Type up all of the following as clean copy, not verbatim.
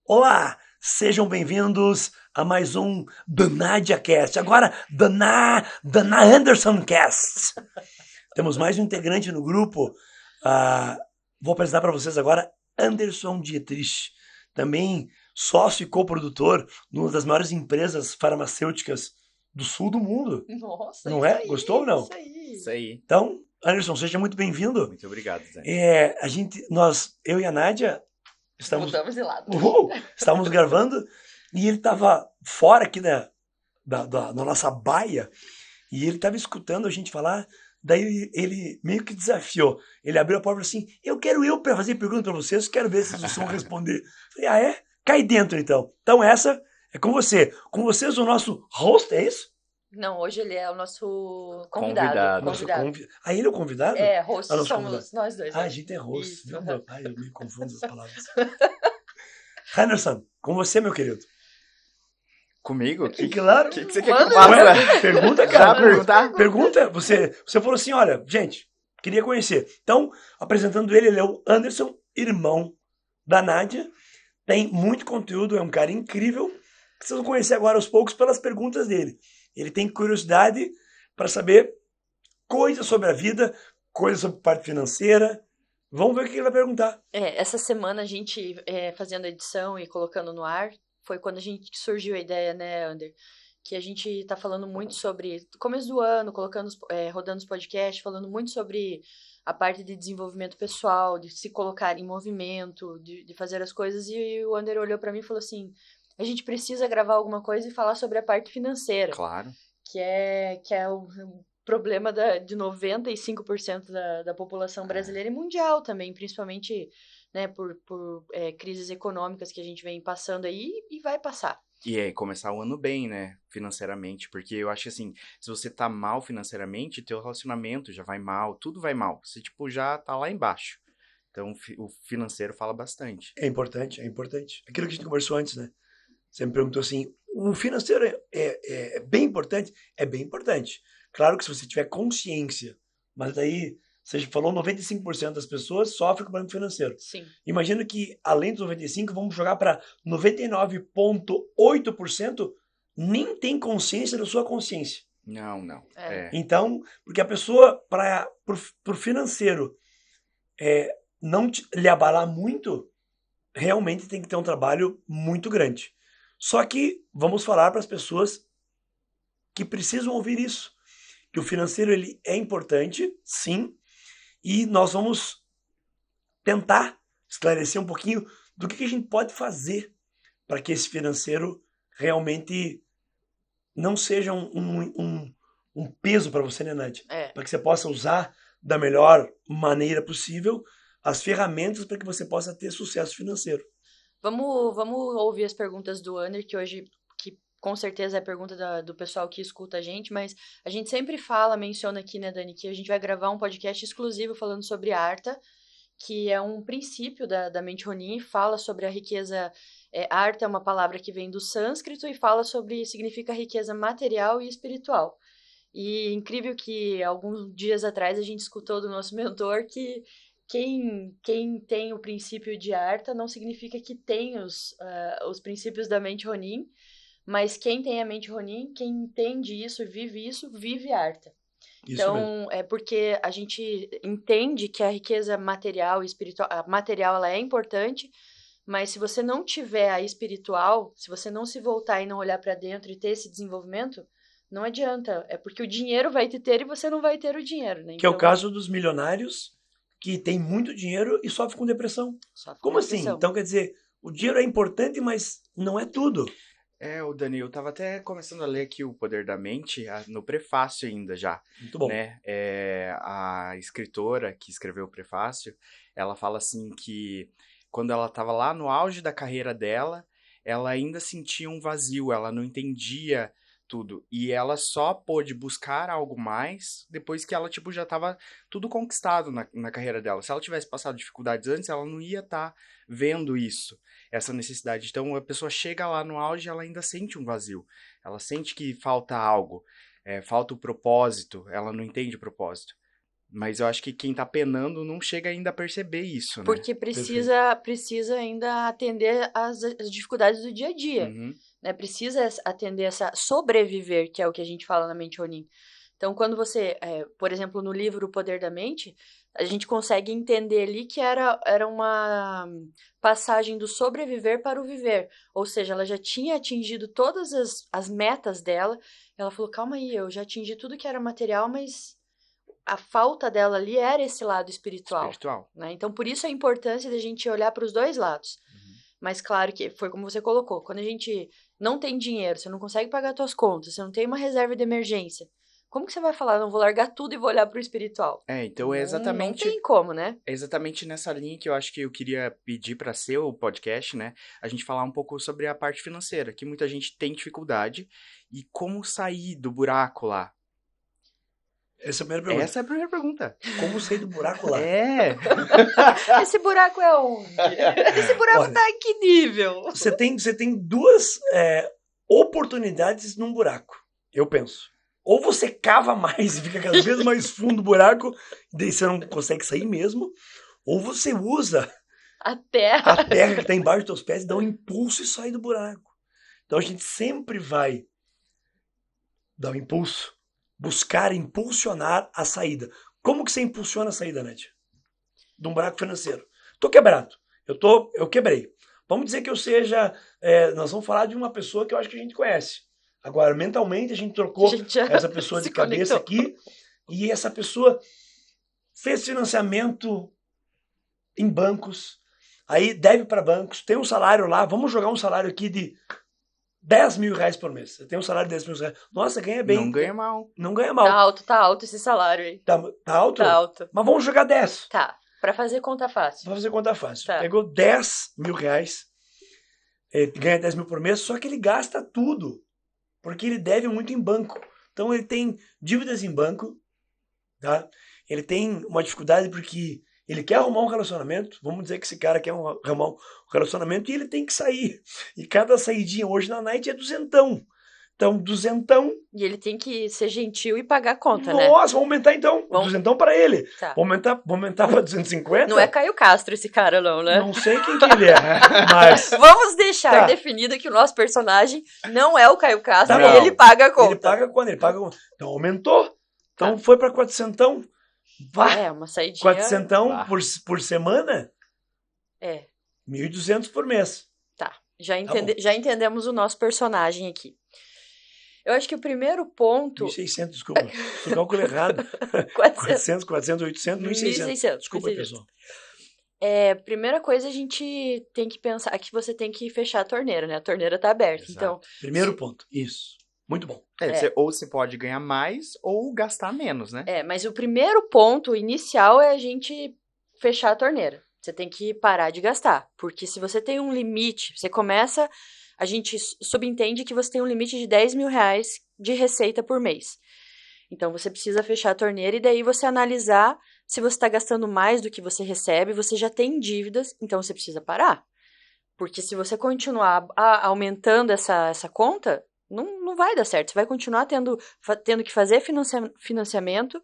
Olá, sejam bem-vindos a mais um The Nadia Cast. Agora, The Na Anderson Cast. Temos mais um integrante no grupo. Vou apresentar para vocês agora Anderson Dietrich, também sócio e coprodutor de uma das maiores empresas farmacêuticas do sul do mundo. Nossa, Não isso é? aí, Gostou ou não? Isso aí. Isso aí. Então, Anderson, seja muito bem-vindo. Muito obrigado, Zé. Eu e a Nádia Mudamos de lado. estávamos gravando e ele estava fora aqui da nossa baia e ele estava escutando a gente falar. Daí ele meio que desafiou. Ele abriu a porta e falou assim: eu quero para fazer pergunta para vocês, quero ver se vocês vão responder. Eu falei: é? Cai dentro então. Então essa é com você. Com vocês o nosso host, é isso? Não, hoje ele é o nosso convidado. Ele é o convidado? É, host somos convidado. Nós dois. A gente é host. Isso. Viu? Eu me confundo as palavras. Anderson, com você, meu querido. Comigo? Claro. O que você quer que eu faça? Pergunta, cara. Já perguntar? Pergunta. Você falou assim, olha, gente, queria conhecer. Então, apresentando ele é o Anderson, irmão da Nádia. Tem muito conteúdo, é um cara incrível. Que vocês vão conhecer agora aos poucos pelas perguntas dele. Ele tem curiosidade para saber coisas sobre a vida, coisas sobre parte financeira. Vamos ver o que ele vai perguntar. Essa semana a gente, fazendo a edição e colocando no ar, foi quando a gente surgiu a ideia, né, Ander? Que a gente tá falando muito sobre, começo do ano, rodando os podcasts, falando muito sobre a parte de desenvolvimento pessoal, de se colocar em movimento, de fazer as coisas. E o Ander olhou para mim e falou assim: a gente precisa gravar alguma coisa e falar sobre a parte financeira. Claro. Que é o problema de 95% da população brasileira e mundial também, principalmente, né, por crises econômicas que a gente vem passando aí e vai passar. E começar o ano bem, né, financeiramente, porque eu acho que assim, se você tá mal financeiramente, teu relacionamento já vai mal, tudo vai mal, você tipo já tá lá embaixo. Então o financeiro fala bastante. É importante. Aquilo que a gente conversou antes, né? Você me perguntou assim, o financeiro é bem importante? É bem importante. Claro que se você tiver consciência, mas daí, você falou 95% das pessoas sofrem com problema financeiro. Sim. Imagina que, além dos 95%, vamos jogar para 99,8% nem tem consciência da sua consciência. Não. Então, porque a pessoa, para o financeiro não lhe abalar muito, realmente tem que ter um trabalho muito grande. Só que vamos falar para as pessoas que precisam ouvir isso, que o financeiro ele é importante, sim, e nós vamos tentar esclarecer um pouquinho do que a gente pode fazer para que esse financeiro realmente não seja um peso para você, né, Nádia? Para que você possa usar da melhor maneira possível as ferramentas para que você possa ter sucesso financeiro. Vamos ouvir as perguntas do Ander, que com certeza é a pergunta do pessoal que escuta a gente, mas a gente sempre menciona aqui, né, Dani, que a gente vai gravar um podcast exclusivo falando sobre Artha, que é um princípio da mente Ronin, fala sobre a riqueza. Artha é uma palavra que vem do sânscrito e significa riqueza material e espiritual. E incrível que alguns dias atrás a gente escutou do nosso mentor que quem tem o princípio de Artha não significa que tem os princípios da mente Ronin, mas quem tem a mente Ronin, quem entende isso, vive Artha. Então, é porque a gente entende que a riqueza material e espiritual, a material ela é importante, mas se você não tiver a espiritual, se você não se voltar e não olhar para dentro e ter esse desenvolvimento, não adianta. É porque o dinheiro vai te ter e você não vai ter o dinheiro, né? Que é o caso dos milionários que tem muito dinheiro e sofre com depressão. Como assim? Então, quer dizer, o dinheiro é importante, mas não é tudo. O Dani, eu tava até começando a ler aqui O Poder da Mente, no prefácio ainda já. Muito bom. Né? A escritora que escreveu o prefácio, ela fala assim que quando ela tava lá no auge da carreira dela, ela ainda sentia um vazio, ela não entendia tudo. E ela só pôde buscar algo mais depois que ela, tipo, já tava tudo conquistado na carreira dela. Se ela tivesse passado dificuldades antes, ela não ia estar vendo isso, essa necessidade. Então, a pessoa chega lá no auge, ela ainda sente um vazio. Ela sente que falta algo, falta o propósito, ela não entende o propósito. Mas eu acho que quem tá penando não chega ainda a perceber isso, né? Porque precisa ainda atender as dificuldades do dia a dia. Uhum. Né? Precisa atender essa sobreviver, que é o que a gente fala na Mente Ronin. Então, quando você, por exemplo, no livro O Poder da Mente, a gente consegue entender ali que era uma passagem do sobreviver para o viver. Ou seja, ela já tinha atingido todas as metas dela. Ela falou, calma aí, eu já atingi tudo que era material, mas a falta dela ali era esse lado espiritual. Né? Então, por isso a importância da gente olhar para os dois lados. Mas claro que foi como você colocou, quando a gente não tem dinheiro, você não consegue pagar suas contas, você não tem uma reserva de emergência, como que você vai falar, não vou largar tudo e vou olhar pro espiritual? Então é exatamente... Não tem como, né? É exatamente nessa linha que eu acho que eu queria pedir para ser o podcast, né? A gente falar um pouco sobre a parte financeira, que muita gente tem dificuldade, e como sair do buraco lá. Essa é a primeira pergunta. Essa é a primeira pergunta. Como sair do buraco lá? Esse buraco é onde? Esse buraco tá em que nível? Você tem duas oportunidades num buraco, eu penso. Ou você cava mais e fica cada vez mais fundo o buraco, daí você não consegue sair mesmo. Ou você usa a terra que está embaixo dos teus pés e dá um impulso e sai do buraco. Então a gente sempre vai dar um impulso, buscar impulsionar a saída. Como que você impulsiona a saída, Nádia? De um buraco financeiro. Tô quebrado. Eu quebrei. Vamos dizer que eu seja... nós vamos falar de uma pessoa que eu acho que a gente conhece. Agora, mentalmente, a gente trocou essa pessoa de cabeça aqui, e essa pessoa fez financiamento em bancos, aí deve para bancos, tem um salário lá, vamos jogar um salário aqui de 10 mil reais por mês. Você tem um salário de 10 mil reais. Nossa, ganha bem. Não ganha mal. Não ganha mal. Tá alto esse salário aí. Tá alto? Tá alto. Mas vamos jogar 10. Tá, pra fazer conta fácil. Pra fazer conta fácil. Tá. Pegou 10 mil reais, ganha 10 mil por mês, só que ele gasta tudo. Porque ele deve muito em banco. Então ele tem dívidas em banco, tá? Ele tem uma dificuldade porque ele quer arrumar um relacionamento. Vamos dizer que esse cara quer arrumar um relacionamento e ele tem que sair. E cada saidinha hoje na night é duzentão. Então, duzentão... E ele tem que ser gentil e pagar a conta, né? Nossa, vamos aumentar então. Duzentão para ele. Tá. Vamos aumentar para 250? Não é Caio Castro esse cara, não, né? Não sei quem que ele é, mas... Vamos deixar definido que o nosso personagem não é o Caio Castro e ele paga a conta. Ele paga quando? Ele paga... Então, aumentou. Então, foi para 400. Uma saidinha... 400 por semana? 1.200 por mês. Tá. Já entendemos o nosso personagem aqui. Eu acho que o primeiro ponto... 1.600, desculpa. Eu calculo errado. 400, 800, 1.600. Desculpa, pessoal. Primeira coisa, a gente tem que pensar que você tem que fechar a torneira, né? A torneira tá aberta. Exato. Então, primeiro ponto. Isso. Muito bom. Ou você pode ganhar mais ou gastar menos, né? Mas o primeiro ponto inicial é a gente fechar a torneira. Você tem que parar de gastar. Porque se você tem um limite, você começa... A gente subentende que você tem um limite de 10 mil reais de receita por mês. Então, você precisa fechar a torneira e daí você analisar se você está gastando mais do que você recebe, você já tem dívidas, então você precisa parar. Porque se você continuar aumentando essa conta, não vai dar certo. Você vai continuar tendo que fazer financiamento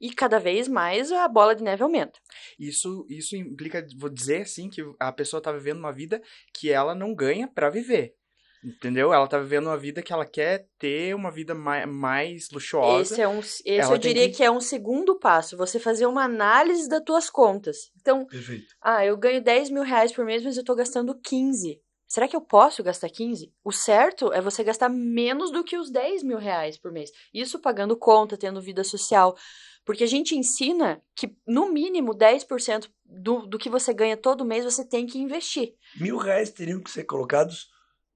e cada vez mais a bola de neve aumenta. Isso implica, vou dizer assim, que a pessoa está vivendo uma vida que ela não ganha para viver. Entendeu? Ela tá vivendo uma vida que ela quer ter uma vida mais luxuosa. Esse eu diria que é um segundo passo. Você fazer uma análise das tuas contas. Então, perfeito. Eu ganho 10 mil reais por mês, mas eu tô gastando 15. Será que eu posso gastar 15? O certo é você gastar menos do que os 10 mil reais por mês. Isso pagando conta, tendo vida social. Porque a gente ensina que, no mínimo, 10% do que você ganha todo mês, você tem que investir. R$1.000 teriam que ser colocados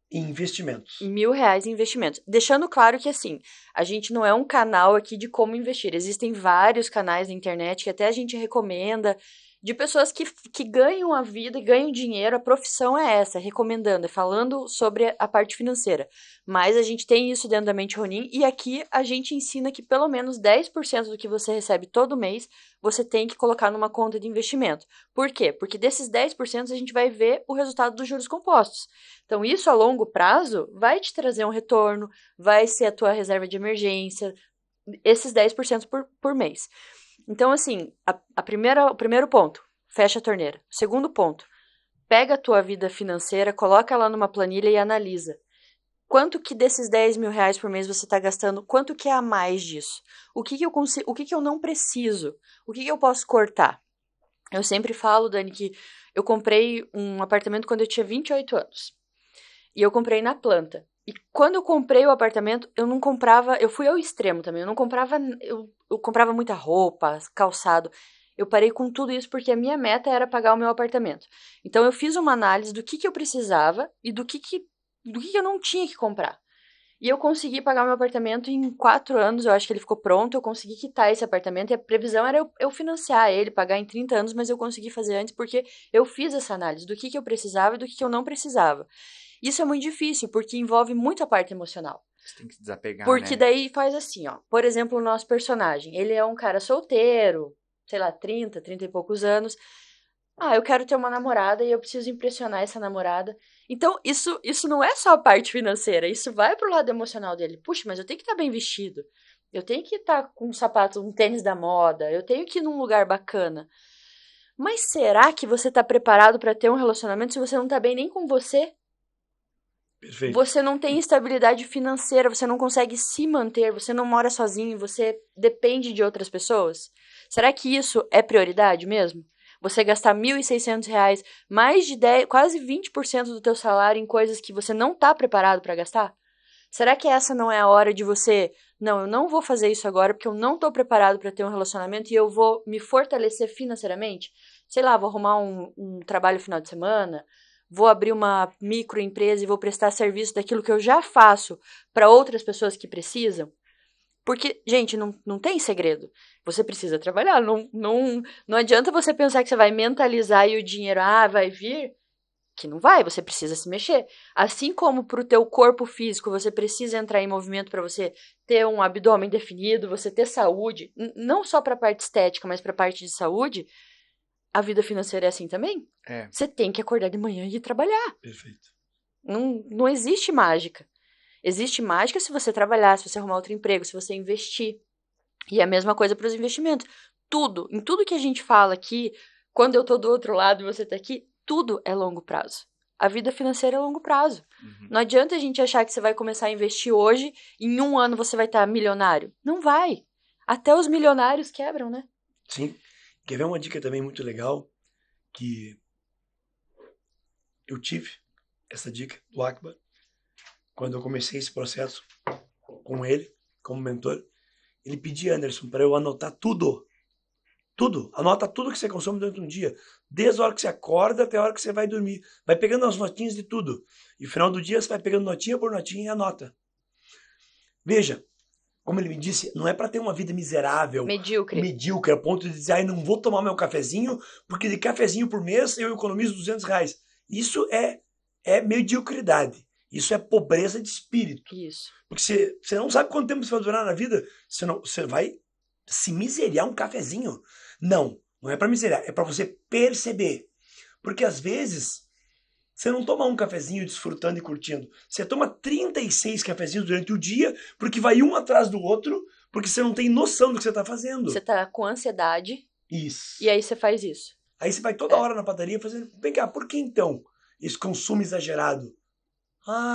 em investimentos. R$1.000 em investimentos. Deixando claro que, assim, a gente não é um canal aqui de como investir. Existem vários canais na internet que até a gente recomenda, de pessoas que ganham a vida e ganham dinheiro. A profissão é essa, recomendando, falando sobre a parte financeira. Mas a gente tem isso dentro da Mente Ronin e aqui a gente ensina que pelo menos 10% do que você recebe todo mês, você tem que colocar numa conta de investimento. Por quê? Porque desses 10% a gente vai ver o resultado dos juros compostos. Então isso a longo prazo vai te trazer um retorno, vai ser a tua reserva de emergência, esses 10% por mês. Então, assim, o primeiro ponto, fecha a torneira. Segundo ponto, pega a tua vida financeira, coloca ela numa planilha e analisa. Quanto que desses 10 mil reais por mês você está gastando? Quanto que é a mais disso? O que eu consigo, o que eu não preciso? O que eu posso cortar? Eu sempre falo, Dani, que eu comprei um apartamento quando eu tinha 28 anos. E eu comprei na planta. E quando eu comprei o apartamento, eu não comprava... Eu fui ao extremo também. Eu não comprava... Eu comprava muita roupa, calçado. Eu parei com tudo isso porque a minha meta era pagar o meu apartamento. Então, eu fiz uma análise do que eu precisava e do que eu não tinha que comprar. E eu consegui pagar meu apartamento em 4 anos, eu acho que ele ficou pronto, eu consegui quitar esse apartamento e a previsão era eu financiar ele, pagar em 30 anos, mas eu consegui fazer antes porque eu fiz essa análise do que eu precisava e do que eu não precisava. Isso é muito difícil, porque envolve muito a parte emocional. Você tem que desapegar, Porque né? daí faz assim, ó. Por exemplo, o nosso personagem, ele é um cara solteiro, sei lá, 30 e poucos anos. Eu quero ter uma namorada e eu preciso impressionar essa namorada. Então, isso não é só a parte financeira, isso vai pro lado emocional dele. Puxa, mas eu tenho que estar bem vestido. Eu tenho que estar com um sapato, um tênis da moda. Eu tenho que ir num lugar bacana. Mas será que você tá preparado para ter um relacionamento se você não tá bem nem com você? Perfeito. Você não tem estabilidade financeira, você não consegue se manter, você não mora sozinho, você depende de outras pessoas? Será que isso é prioridade mesmo? Você gastar R$ 1.600, mais de 10, quase 20% do teu salário em coisas que você não está preparado para gastar? Será que essa não é a hora de você... Não, eu não vou fazer isso agora porque eu não estou preparado para ter um relacionamento e eu vou me fortalecer financeiramente? Sei lá, vou arrumar um trabalho no final de semana, vou abrir uma microempresa e vou prestar serviço daquilo que eu já faço para outras pessoas que precisam? Porque, gente, não tem segredo. Você precisa trabalhar. Não adianta você pensar que você vai mentalizar e o dinheiro, vai vir, que não vai, você precisa se mexer. Assim como para o teu corpo físico, você precisa entrar em movimento para você ter um abdômen definido, você ter saúde, não só para a parte estética, mas para a parte de saúde, a vida financeira é assim também. É. Você tem que acordar de manhã e ir trabalhar. Perfeito. Não existe mágica. Existe mágica se você trabalhar, se você arrumar outro emprego, se você investir. E é a mesma coisa para os investimentos. Em tudo que a gente fala aqui, quando eu tô do outro lado e você tá aqui, tudo é longo prazo. A vida financeira é longo prazo. Uhum. Não adianta a gente achar que você vai começar a investir hoje e em 1 ano você vai estar milionário. Não vai. Até os milionários quebram, né? Sim. Quer ver uma dica também muito legal? Que eu tive essa dica do Akbar quando eu comecei esse processo com ele, como mentor. Ele pedia, Anderson, para eu anotar tudo. Tudo. Anota tudo que você consome durante um dia. Desde a hora que você acorda até a hora que você vai dormir. Vai pegando as notinhas de tudo. E no final do dia você vai pegando notinha por notinha e anota. Veja, como ele me disse, não é para ter uma vida miserável, medíocre, a ponto de dizer, não vou tomar meu cafezinho, porque de cafezinho por mês eu economizo R$200. Isso é mediocridade. Isso é pobreza de espírito. Isso. Porque você não sabe quanto tempo você vai durar na vida. Você vai se miseriar um cafezinho. Não é para miseriar, é para você perceber. Porque às vezes você não toma um cafezinho desfrutando e curtindo. Você toma 36 cafezinhos durante o dia, porque vai um atrás do outro, porque você não tem noção do que você está fazendo. Você tá com ansiedade. Isso. E aí você faz isso. Aí você vai toda hora na padaria fazendo... Vem cá, por que então esse consumo exagerado?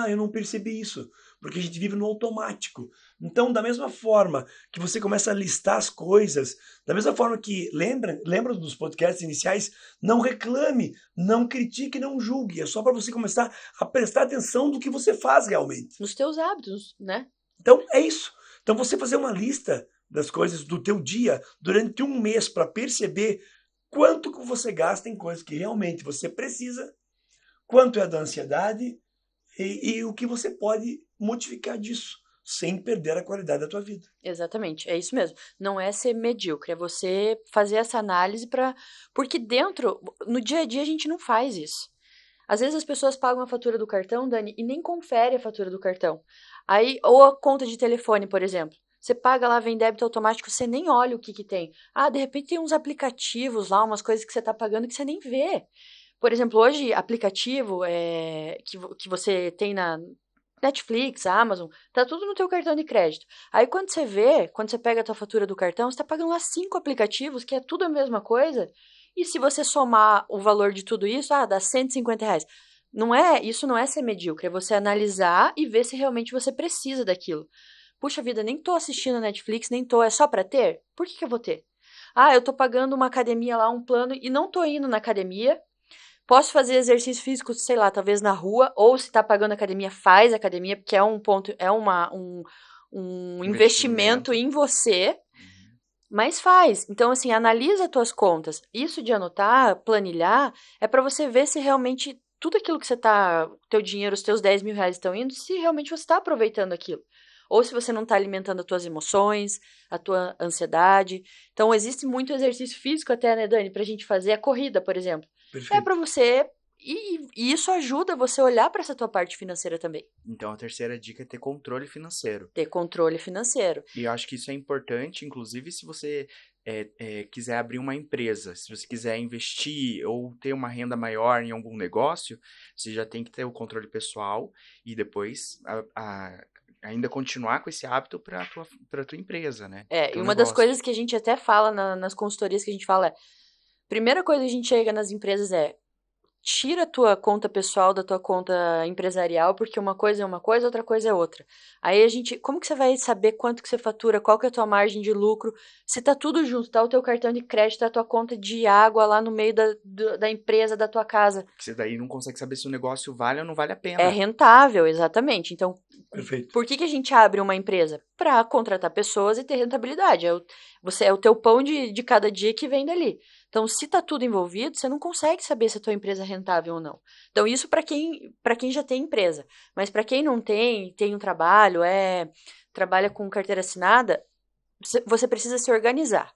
Eu não percebi isso. Porque a gente vive no automático. Então, da mesma forma que você começa a listar as coisas, da mesma forma que, lembra dos podcasts iniciais? Não reclame, não critique, não julgue. É só para você começar a prestar atenção do que você faz realmente. Nos teus hábitos, né? Então, é isso. Então, você fazer uma lista das coisas do teu dia durante um mês para perceber quanto que você gasta em coisas que realmente você precisa, quanto é da ansiedade e o que você pode modificar disso, sem perder a qualidade da tua vida. Exatamente, é isso mesmo. Não é ser medíocre, é você fazer essa análise porque no dia a dia a gente não faz isso. Às vezes as pessoas pagam a fatura do cartão, Dani, e nem confere a fatura do cartão. Aí, ou a conta de telefone, por exemplo. Você paga lá, vem débito automático, você nem olha o que tem. De repente tem uns aplicativos lá, umas coisas que você tá pagando que você nem vê. Por exemplo, hoje, aplicativo que você tem Netflix, Amazon, tá tudo no teu cartão de crédito. Aí quando você pega a tua fatura do cartão, você tá pagando lá 5 aplicativos, que é tudo a mesma coisa. E se você somar o valor de tudo isso, dá R$ 150. Isso não é ser medíocre, é você analisar e ver se realmente você precisa daquilo. Puxa vida, nem tô assistindo Netflix, é só pra ter? Por que eu vou ter? Eu tô pagando uma academia lá, um plano, e não tô indo na academia. Posso fazer exercício físico, sei lá, talvez na rua, ou se tá pagando academia, faz academia, porque é um investimento em você, mas faz. Então, assim, analisa as tuas contas. Isso de anotar, planilhar, é para você ver se realmente tudo aquilo que teu dinheiro, os teus R$ 10.000 estão indo, se realmente você está aproveitando aquilo. Ou se você não está alimentando as tuas emoções, a tua ansiedade. Então, existe muito exercício físico até, né, Dani, pra gente fazer a corrida, por exemplo. Perfeito. É para você, e isso ajuda você a olhar para essa tua parte financeira também. Então, a terceira dica é ter controle financeiro. Ter controle financeiro. E eu acho que isso é importante, inclusive se você quiser abrir uma empresa, se você quiser investir ou ter uma renda maior em algum negócio, você já tem que ter o controle pessoal e depois ainda continuar com esse hábito para a tua empresa, né? E uma das coisas que a gente até fala nas consultorias que a gente fala é, primeira coisa que a gente chega nas empresas é, tira a tua conta pessoal da tua conta empresarial, porque uma coisa é uma coisa, outra coisa é outra. Aí como que você vai saber quanto que você fatura, qual que é a tua margem de lucro, se tá tudo junto, tá o teu cartão de crédito, tá a tua conta de água lá no meio da empresa, da tua casa. Você daí não consegue saber se o negócio vale ou não vale a pena. É rentável, exatamente. Então, perfeito. Por que a gente abre uma empresa? Para contratar pessoas e ter rentabilidade. É o teu pão de cada dia que vem dali. Então, se tá tudo envolvido, você não consegue saber se a tua empresa é rentável ou não. Então, isso para quem já tem empresa. Mas para quem não tem um trabalho, trabalha com carteira assinada, você precisa se organizar.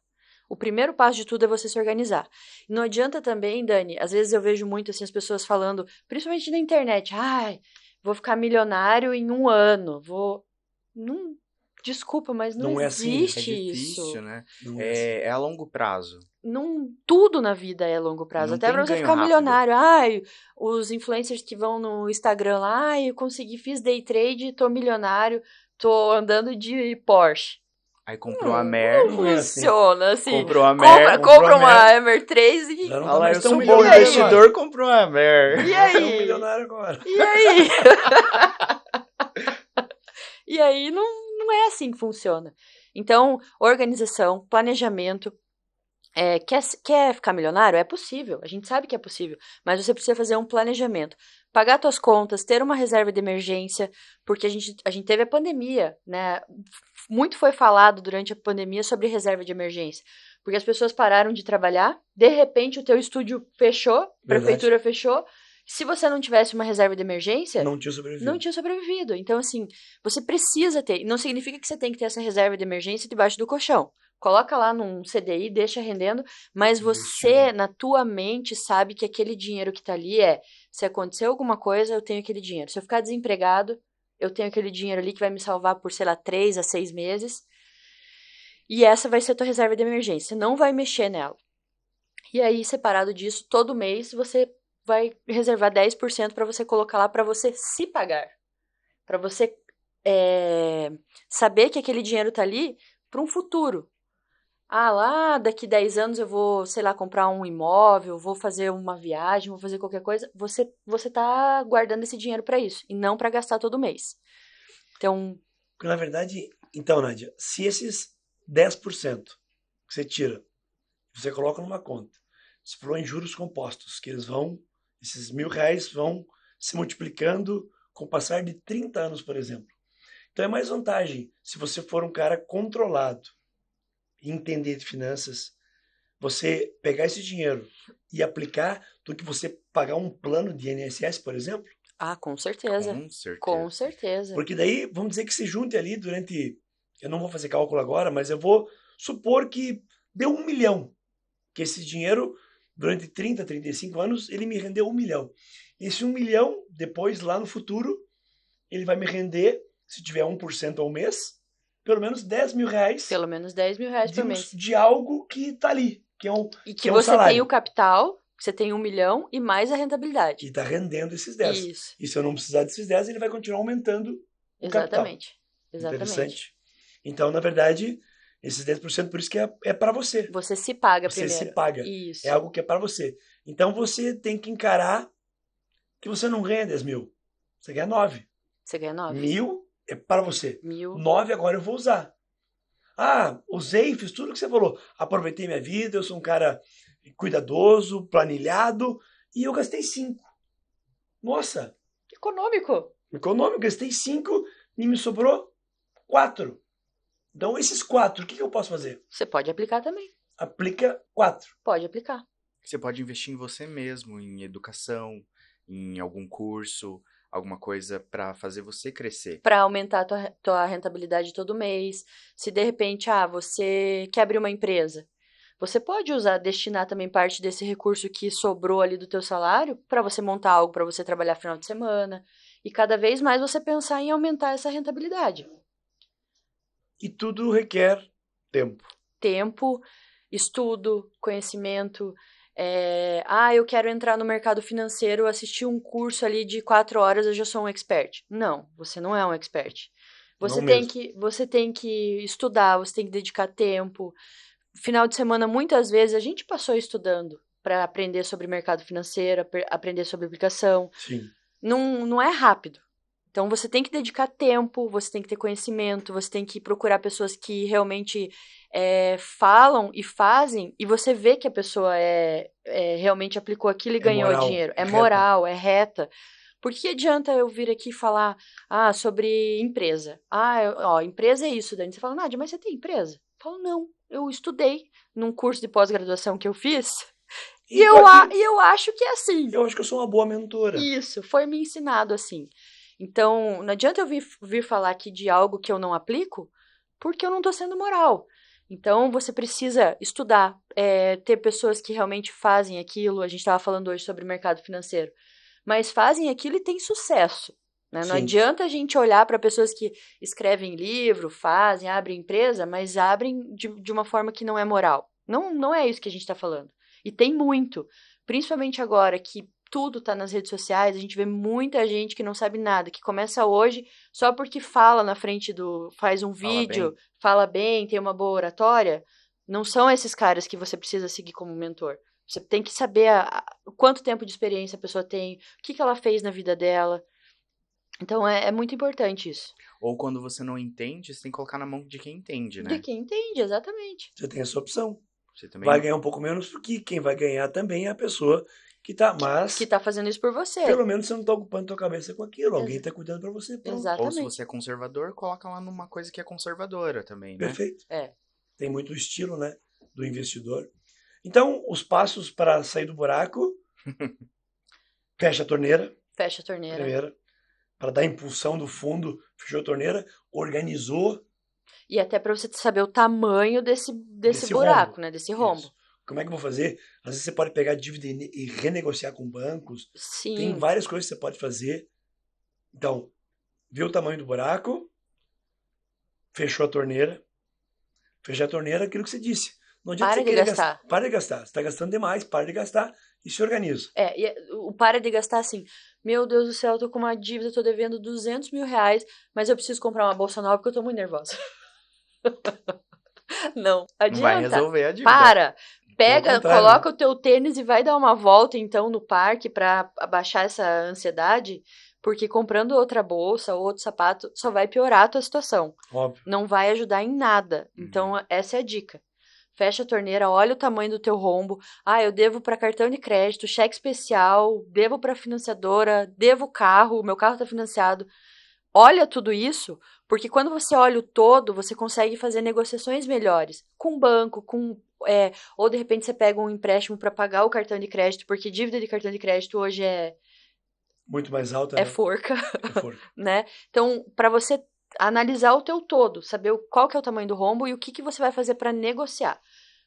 O primeiro passo de tudo é você se organizar. Não adianta também, Dani, às vezes eu vejo muito assim, as pessoas falando, principalmente na internet, vou ficar milionário em 1 ano, Não, desculpa, mas não existe assim. É isso. difícil, né? É a longo prazo. Tudo na vida é longo prazo. Não até pra você ficar rápido. milionário. Os influencers que vão no Instagram lá, eu fiz day trade, tô milionário, tô andando de Porsche. Aí comprou uma Mer. Não funciona assim. Comprou a Mer. Compra uma Mer 3 e... Olha lá, eu sou um bom investidor, comprou uma Mer. E aí? É um milionário agora. E aí? E aí não é assim que funciona. Então, organização, planejamento. Quer ficar milionário? É possível, a gente sabe que é possível, mas você precisa fazer um planejamento. Pagar suas contas, ter uma reserva de emergência, porque a gente teve a pandemia, né? Muito foi falado durante a pandemia sobre reserva de emergência, porque as pessoas pararam de trabalhar, de repente o teu estúdio fechou, a prefeitura fechou. Se você não tivesse uma reserva de emergência, não tinha sobrevivido. Então, assim, você precisa ter. Não significa que você tem que ter essa reserva de emergência debaixo do colchão. Coloca lá num CDI, deixa rendendo, mas você, na tua mente, sabe que aquele dinheiro que tá ali se acontecer alguma coisa, eu tenho aquele dinheiro. Se eu ficar desempregado, eu tenho aquele dinheiro ali que vai me salvar por, 3 a 6 meses. E essa vai ser a tua reserva de emergência. Você não vai mexer nela. E aí, separado disso, todo mês você vai reservar 10% para você colocar lá para você se pagar. Para você saber que aquele dinheiro tá ali para um futuro. Lá daqui 10 anos eu vou, comprar um imóvel, vou fazer uma viagem, vou fazer qualquer coisa. Você tá guardando esse dinheiro para isso e não para gastar todo mês. Então, na verdade, então, Nádia, se esses 10% que você tira, você coloca numa conta, você falou em juros compostos, que esses R$1.000 vão se multiplicando com o passar de 30 anos, por exemplo. Então é mais vantagem se você for um cara controlado, entender de finanças, você pegar esse dinheiro e aplicar do que você pagar um plano de INSS, por exemplo. Com certeza. Com certeza. Porque daí, vamos dizer que se junte ali durante, eu não vou fazer cálculo agora, mas eu vou supor que deu 1 milhão, que esse dinheiro, durante 30, 35 anos, ele me rendeu 1 milhão. Esse 1 milhão, depois, lá no futuro, ele vai me render, se tiver 1% ao mês, pelo menos R$10.000. Pelo menos R$10.000 por mês. De algo que tá ali, que é um E que você salário. tem o capital Você tem 1 milhão e mais a rentabilidade. E está rendendo esses 10. Isso. E se eu não precisar desses 10, ele vai continuar aumentando o capital. Exatamente. Exatamente. Interessante. Então, na verdade, esses 10%, por isso que é para você. Você se paga Você primeiro. se paga. Isso. É algo que é para você. Então, você tem que encarar que você não ganha 10 mil. Você ganha 9. Você ganha 9. 1.000 é para você. 1.000. 9 agora eu vou usar. Ah, usei, fiz tudo o que você falou. Aproveitei minha vida, eu sou um cara cuidadoso, planilhado, e eu gastei 5. Nossa, Econômico. econômico, gastei 5 e me sobrou 4. Então, esses 4, o que eu posso fazer? Você pode aplicar também. Aplica 4. Pode aplicar. Você pode investir em você mesmo, em educação, em algum curso, alguma coisa para fazer você crescer. Para aumentar a tua rentabilidade todo mês. Se de repente, você quer abrir uma empresa, você pode destinar também parte desse recurso que sobrou ali do teu salário para você montar algo para você trabalhar final de semana. E cada vez mais você pensar em aumentar essa rentabilidade. E tudo requer tempo. Tempo, estudo, conhecimento. Eu quero entrar no mercado financeiro, assistir um curso ali de 4 horas, eu já sou um expert. Não, você não é um expert. Você tem que estudar, você tem que dedicar tempo. Final de semana, muitas vezes, a gente passou estudando para aprender sobre mercado financeiro, aprender sobre aplicação. Sim. Não é rápido. Então, você tem que dedicar tempo, você tem que ter conhecimento, você tem que procurar pessoas que realmente falam e fazem, e você vê que a pessoa realmente aplicou aquilo e ganhou moral, dinheiro. É reta. moral, é reta. Por que adianta eu vir aqui falar sobre empresa? Empresa é isso, Dani. Você fala, Nádia, mas você tem empresa? Eu falo, não, eu estudei num curso de pós-graduação que eu fiz, e eu acho que é assim. Eu acho que eu sou uma boa mentora. Isso, foi me ensinado assim. Então, não adianta eu vir falar aqui de algo que eu não aplico, porque eu não estou sendo moral. Então, você precisa estudar, ter pessoas que realmente fazem aquilo. A gente estava falando hoje sobre mercado financeiro. Mas fazem aquilo e têm sucesso. Né? Não adianta a gente olhar para pessoas que escrevem livro, abrem empresa, mas abrem de uma forma que não é moral. Não é isso que a gente está falando. E tem muito. Principalmente agora que tudo está nas redes sociais, a gente vê muita gente que não sabe nada, que começa hoje só porque fala na frente faz um vídeo, fala bem, tem uma boa oratória. Não são esses caras que você precisa seguir como mentor. Você tem que saber quanto tempo de experiência a pessoa tem, o que ela fez na vida dela. Então, é muito importante isso. Ou quando você não entende, você tem que colocar na mão de quem entende, né? De quem entende, exatamente. Você tem essa opção. Você também Vai ganhar um pouco menos, porque quem vai ganhar também é a pessoa que tá, mas... Que tá fazendo isso por você. Pelo menos você não tá ocupando tua cabeça com aquilo. Alguém tá cuidando pra você. Pronto. Exatamente. Ou se você é conservador, coloca lá numa coisa que é conservadora também, né? Perfeito. É. Tem muito estilo, né, do investidor. Então, os passos para sair do buraco: fecha a torneira. Fecha a torneira. Primeiro, para dar impulsão do fundo, fechou a torneira, organizou. E até para você saber o tamanho desse buraco, rombo. né? Desse rombo. Isso. Como é que eu vou fazer? Às vezes você pode pegar dívida e renegociar com bancos. Sim. Tem várias coisas que você pode fazer. Então, viu o tamanho do buraco, fechou a torneira. Fechar a torneira, aquilo que você disse. Não adianta Para você de querer gastar. Para de gastar. Você está gastando demais, para de gastar e se organiza. O para de gastar assim, meu Deus do céu, eu tô com uma dívida, tô devendo 200 mil reais, mas eu preciso comprar uma bolsa nova porque eu tô muito nervosa. Não adianta. Não vai resolver a dívida. Para. Pega, coloca o teu tênis e vai dar uma volta, então, no parque para abaixar essa ansiedade, porque comprando outra bolsa ou outro sapato só vai piorar a tua situação. Óbvio. Não vai ajudar em nada. Então, essa é a dica. Fecha a torneira, olha o tamanho do teu rombo. Eu devo para cartão de crédito, cheque especial, devo para financiadora, devo carro, meu carro está financiado. Olha tudo isso, porque quando você olha o todo, você consegue fazer negociações melhores com o banco, ou de repente você pega um empréstimo para pagar o cartão de crédito, porque dívida de cartão de crédito hoje é muito mais alta, né? Forca. É forca. Né? Então, para você analisar o teu todo, saber qual que é o tamanho do rombo e o que você vai fazer para negociar.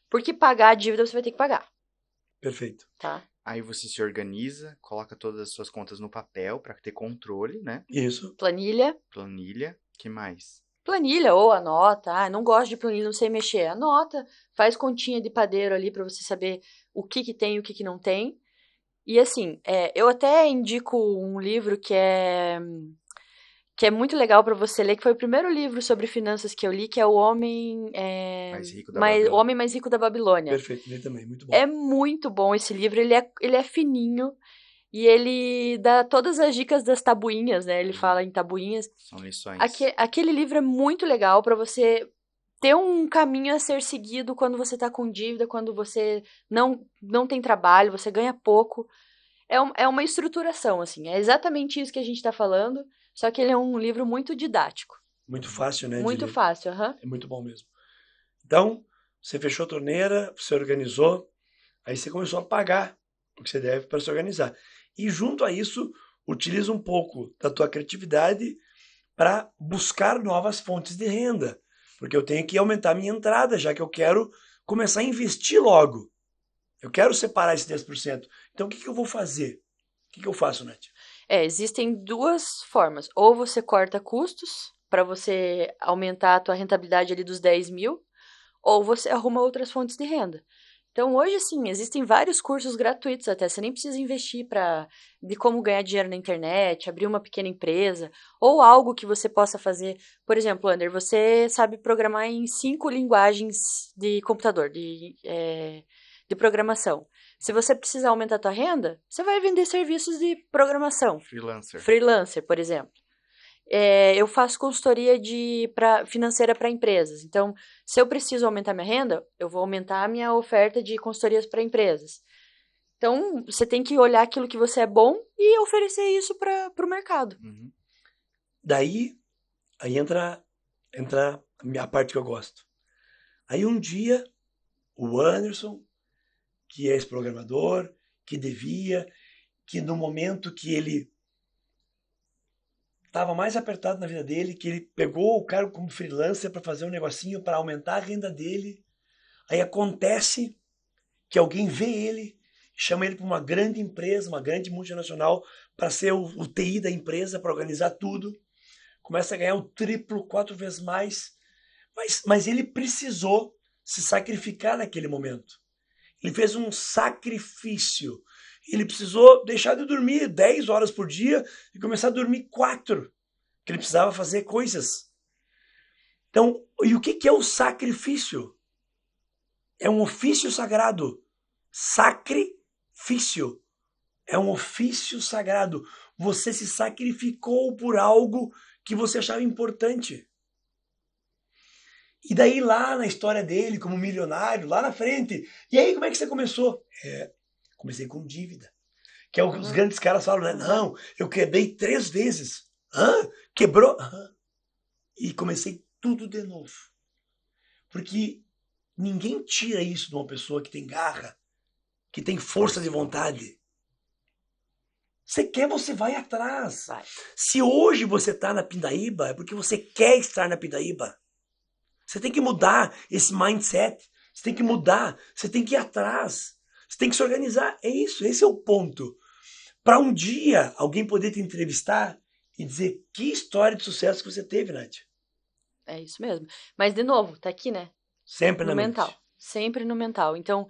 Porque pagar a dívida você vai ter que pagar. Perfeito. Tá? Aí você se organiza, coloca todas as suas contas no papel para ter controle, né? Isso. Planilha. Que mais? planilha ou anota. Não gosto de planilha, não sei mexer. Anota, faz continha de padeiro ali para você saber o que tem e o que não tem. E assim, eu até indico um livro que é muito legal para você ler, que foi o primeiro livro sobre finanças que eu li, que é O Homem Mais Rico da Babilônia. O Homem Mais Rico da Babilônia. Perfeito, li também, muito bom. É muito bom esse livro, ele é fininho e ele dá todas as dicas das tabuinhas, né? Ele fala em tabuinhas. São lições. Aquele livro é muito legal para você ter um caminho a ser seguido quando você tá com dívida, quando você não tem trabalho, você ganha pouco. É uma estruturação, assim. É exatamente isso que a gente tá falando, só que ele é um livro muito didático. Muito fácil, né? Muito fácil, É muito bom mesmo. Então, você fechou a torneira, você organizou, aí você começou a pagar o que você deve para se organizar. E junto a isso, utiliza um pouco da tua criatividade para buscar novas fontes de renda. Porque eu tenho que aumentar minha entrada, já que eu quero começar a investir logo. Eu quero separar esse 10%. Então, o que eu vou fazer? O que eu faço, Nath? Existem duas formas. Ou você corta custos para você aumentar a tua rentabilidade ali dos 10 mil, ou você arruma outras fontes de renda. Então, hoje, sim, existem vários cursos gratuitos até. Você nem precisa investir de como ganhar dinheiro na internet, abrir uma pequena empresa, ou algo que você possa fazer. Por exemplo, Ander, você sabe programar em 5 linguagens de computador, de programação. Se você precisar aumentar a tua renda, você vai vender serviços de programação. Freelancer, por exemplo. Eu faço consultoria financeira para empresas. Então, se eu preciso aumentar minha renda, eu vou aumentar a minha oferta de consultorias para empresas. Então, você tem que olhar aquilo que você é bom e oferecer isso para o mercado. Uhum. Daí, aí entra a parte que eu gosto. Aí um dia, o Anderson, que é esse programador, que no momento que ele estava mais apertado na vida dele, que ele pegou o cara como freelancer para fazer um negocinho para aumentar a renda dele. Aí acontece que alguém vê ele, chama ele para uma grande empresa, uma grande multinacional, para ser o TI da empresa, para organizar tudo. Começa a ganhar o triplo, 4 vezes mais. Mas ele precisou se sacrificar naquele momento. Ele fez um sacrifício. Ele precisou deixar de dormir 10 horas por dia e começar a dormir 4. Porque ele precisava fazer coisas. Então, e o que é o sacrifício? É um ofício sagrado. Sacrifício. É um ofício sagrado. Você se sacrificou por algo que você achava importante. E daí lá na história dele, como milionário, lá na frente. E aí, como é que você começou? Comecei com dívida. Que é o que os grandes caras falam, né? Não, eu quebrei 3 vezes. Quebrou? E comecei tudo de novo. Porque ninguém tira isso de uma pessoa que tem garra, que tem força de vontade. Você quer, você vai atrás. Vai. Se hoje você está na Pindaíba, é porque você quer estar na Pindaíba. Você tem que mudar esse mindset. Você tem que mudar. Você tem que ir atrás. Você tem que se organizar. É isso. Esse é o ponto. Para um dia alguém poder te entrevistar e dizer que história de sucesso que você teve, Nath. É isso mesmo. Mas, de novo, tá aqui, né? Sempre no mental. Sempre no mental. Então,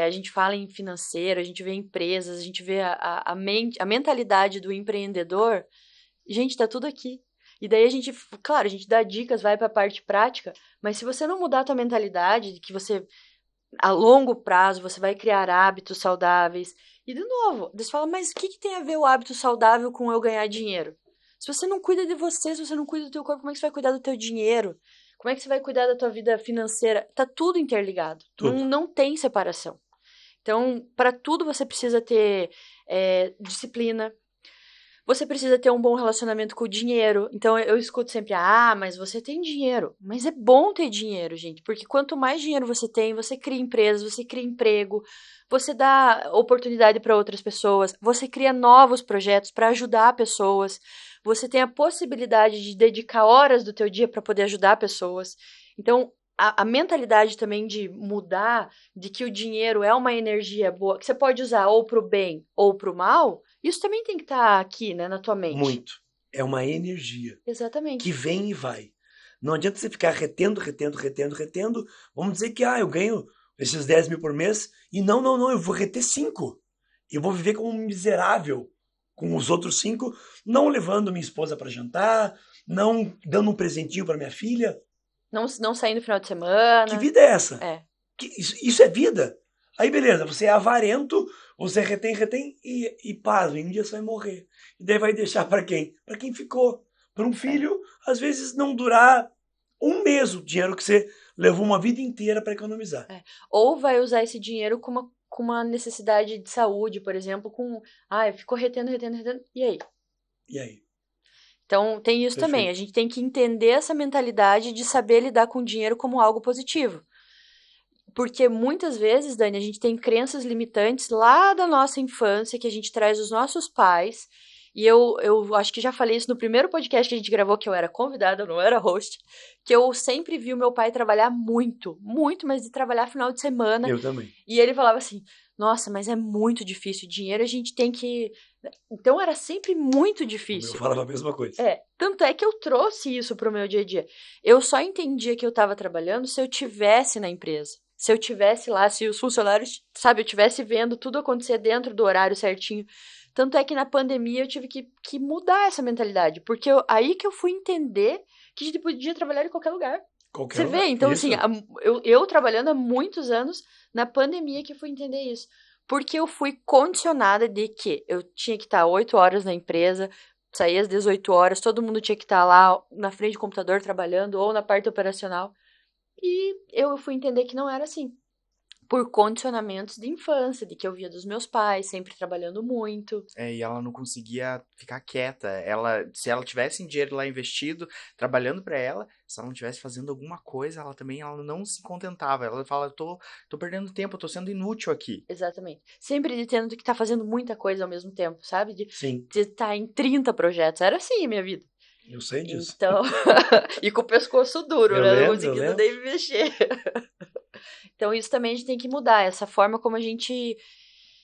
a gente fala em financeiro, a gente vê empresas, a gente vê a mentalidade do empreendedor. Gente, tá tudo aqui. E daí a gente dá dicas, vai para a parte prática, mas se você não mudar a tua mentalidade, de que você, a longo prazo, você vai criar hábitos saudáveis. E, de novo, você fala, mas o que tem a ver o hábito saudável com eu ganhar dinheiro? Se você não cuida de você, se você não cuida do teu corpo, como é que você vai cuidar do teu dinheiro? Como é que você vai cuidar da tua vida financeira? Tá tudo interligado. Tudo. Não tem separação. Então, para tudo você precisa ter disciplina. Você precisa ter um bom relacionamento com o dinheiro. Então, eu escuto sempre, mas você tem dinheiro. Mas é bom ter dinheiro, gente. Porque quanto mais dinheiro você tem, você cria empresas, você cria emprego, você dá oportunidade para outras pessoas, você cria novos projetos para ajudar pessoas, você tem a possibilidade de dedicar horas do teu dia para poder ajudar pessoas. Então, a mentalidade também de mudar, de que o dinheiro é uma energia boa, que você pode usar ou para o bem ou para o mal, isso também tem que estar aqui, né, na tua mente. Muito. É uma energia Exatamente. que vem e vai. Não adianta você ficar retendo. Vamos dizer que, eu ganho esses 10 mil por mês e não, eu vou reter 5. Eu vou viver como um miserável com os outros 5, não levando minha esposa para jantar, não dando um presentinho para minha filha. Não sair no final de Que semana. vida é essa? É. Isso é vida. Aí beleza, você é avarento, você retém e pasme, um dia você vai morrer. E daí vai deixar para quem? Para quem ficou. Para um filho, às vezes não durar um mês o dinheiro que você levou uma vida inteira para economizar. Ou vai usar esse dinheiro com uma necessidade de saúde, por exemplo, ficou retendo, e aí? E aí? Então, tem isso também. A gente tem que entender essa mentalidade de saber lidar com o dinheiro como algo positivo. Porque muitas vezes, Dani, a gente tem crenças limitantes lá da nossa infância, que a gente traz dos nossos pais. E eu acho que já falei isso no primeiro podcast que a gente gravou, que eu era convidada, eu não era host, que eu sempre vi o meu pai trabalhar muito, mas de trabalhar final de semana. Eu também. E ele falava assim, nossa, mas é muito difícil, dinheiro a gente tem que... Então era sempre muito difícil. Eu falava a mesma coisa. Tanto é que eu trouxe isso pro meu dia a dia. Eu só entendia que eu estava trabalhando se eu tivesse na empresa. Se eu tivesse lá, se os funcionários, eu tivesse vendo tudo acontecer dentro do horário certinho. Tanto é que na pandemia eu tive que mudar essa mentalidade. Porque aí que eu fui entender que a gente podia trabalhar em qualquer lugar. Você vê? Então, isso. assim, eu trabalhando há muitos anos, na pandemia que eu fui entender isso. Porque eu fui condicionada de que eu tinha que estar 8 horas na empresa, sair às 18 horas, todo mundo tinha que estar lá na frente do computador trabalhando ou na parte operacional. E eu fui entender que não era assim. Por condicionamentos de infância, de que eu via dos meus pais, sempre trabalhando muito. E ela não conseguia ficar quieta. Se ela tivesse dinheiro lá investido, trabalhando para ela, se ela não estivesse fazendo alguma coisa, ela não se contentava. Ela fala, tô perdendo tempo, eu tô sendo inútil aqui. Exatamente. Sempre de tendo que estar fazendo muita coisa ao mesmo tempo, sabe? Sim. De estar em 30 projetos. Era assim a minha vida. Eu sei disso. Então, e com o pescoço duro, né? Não conseguindo nem me mexer. Então, isso também a gente tem que mudar. Essa forma como a gente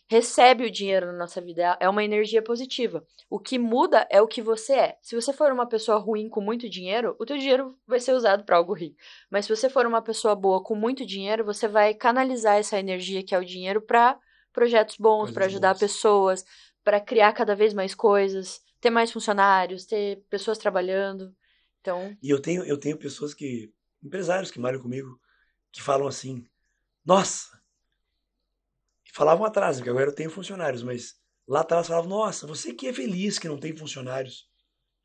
recebe o dinheiro na nossa vida é uma energia positiva. O que muda é o que você é. Se você for uma pessoa ruim com muito dinheiro, o teu dinheiro vai ser usado para algo ruim. Mas se você for uma pessoa boa com muito dinheiro, você vai canalizar essa energia que é o dinheiro para projetos bons, para ajudar pessoas, para criar cada vez mais coisas, ter mais funcionários, ter pessoas trabalhando. Então, E eu tenho pessoas empresários que malham comigo, que falam assim, nossa, falavam atrás, porque agora eu tenho funcionários, mas lá atrás falavam, nossa, você que é feliz que não tem funcionários.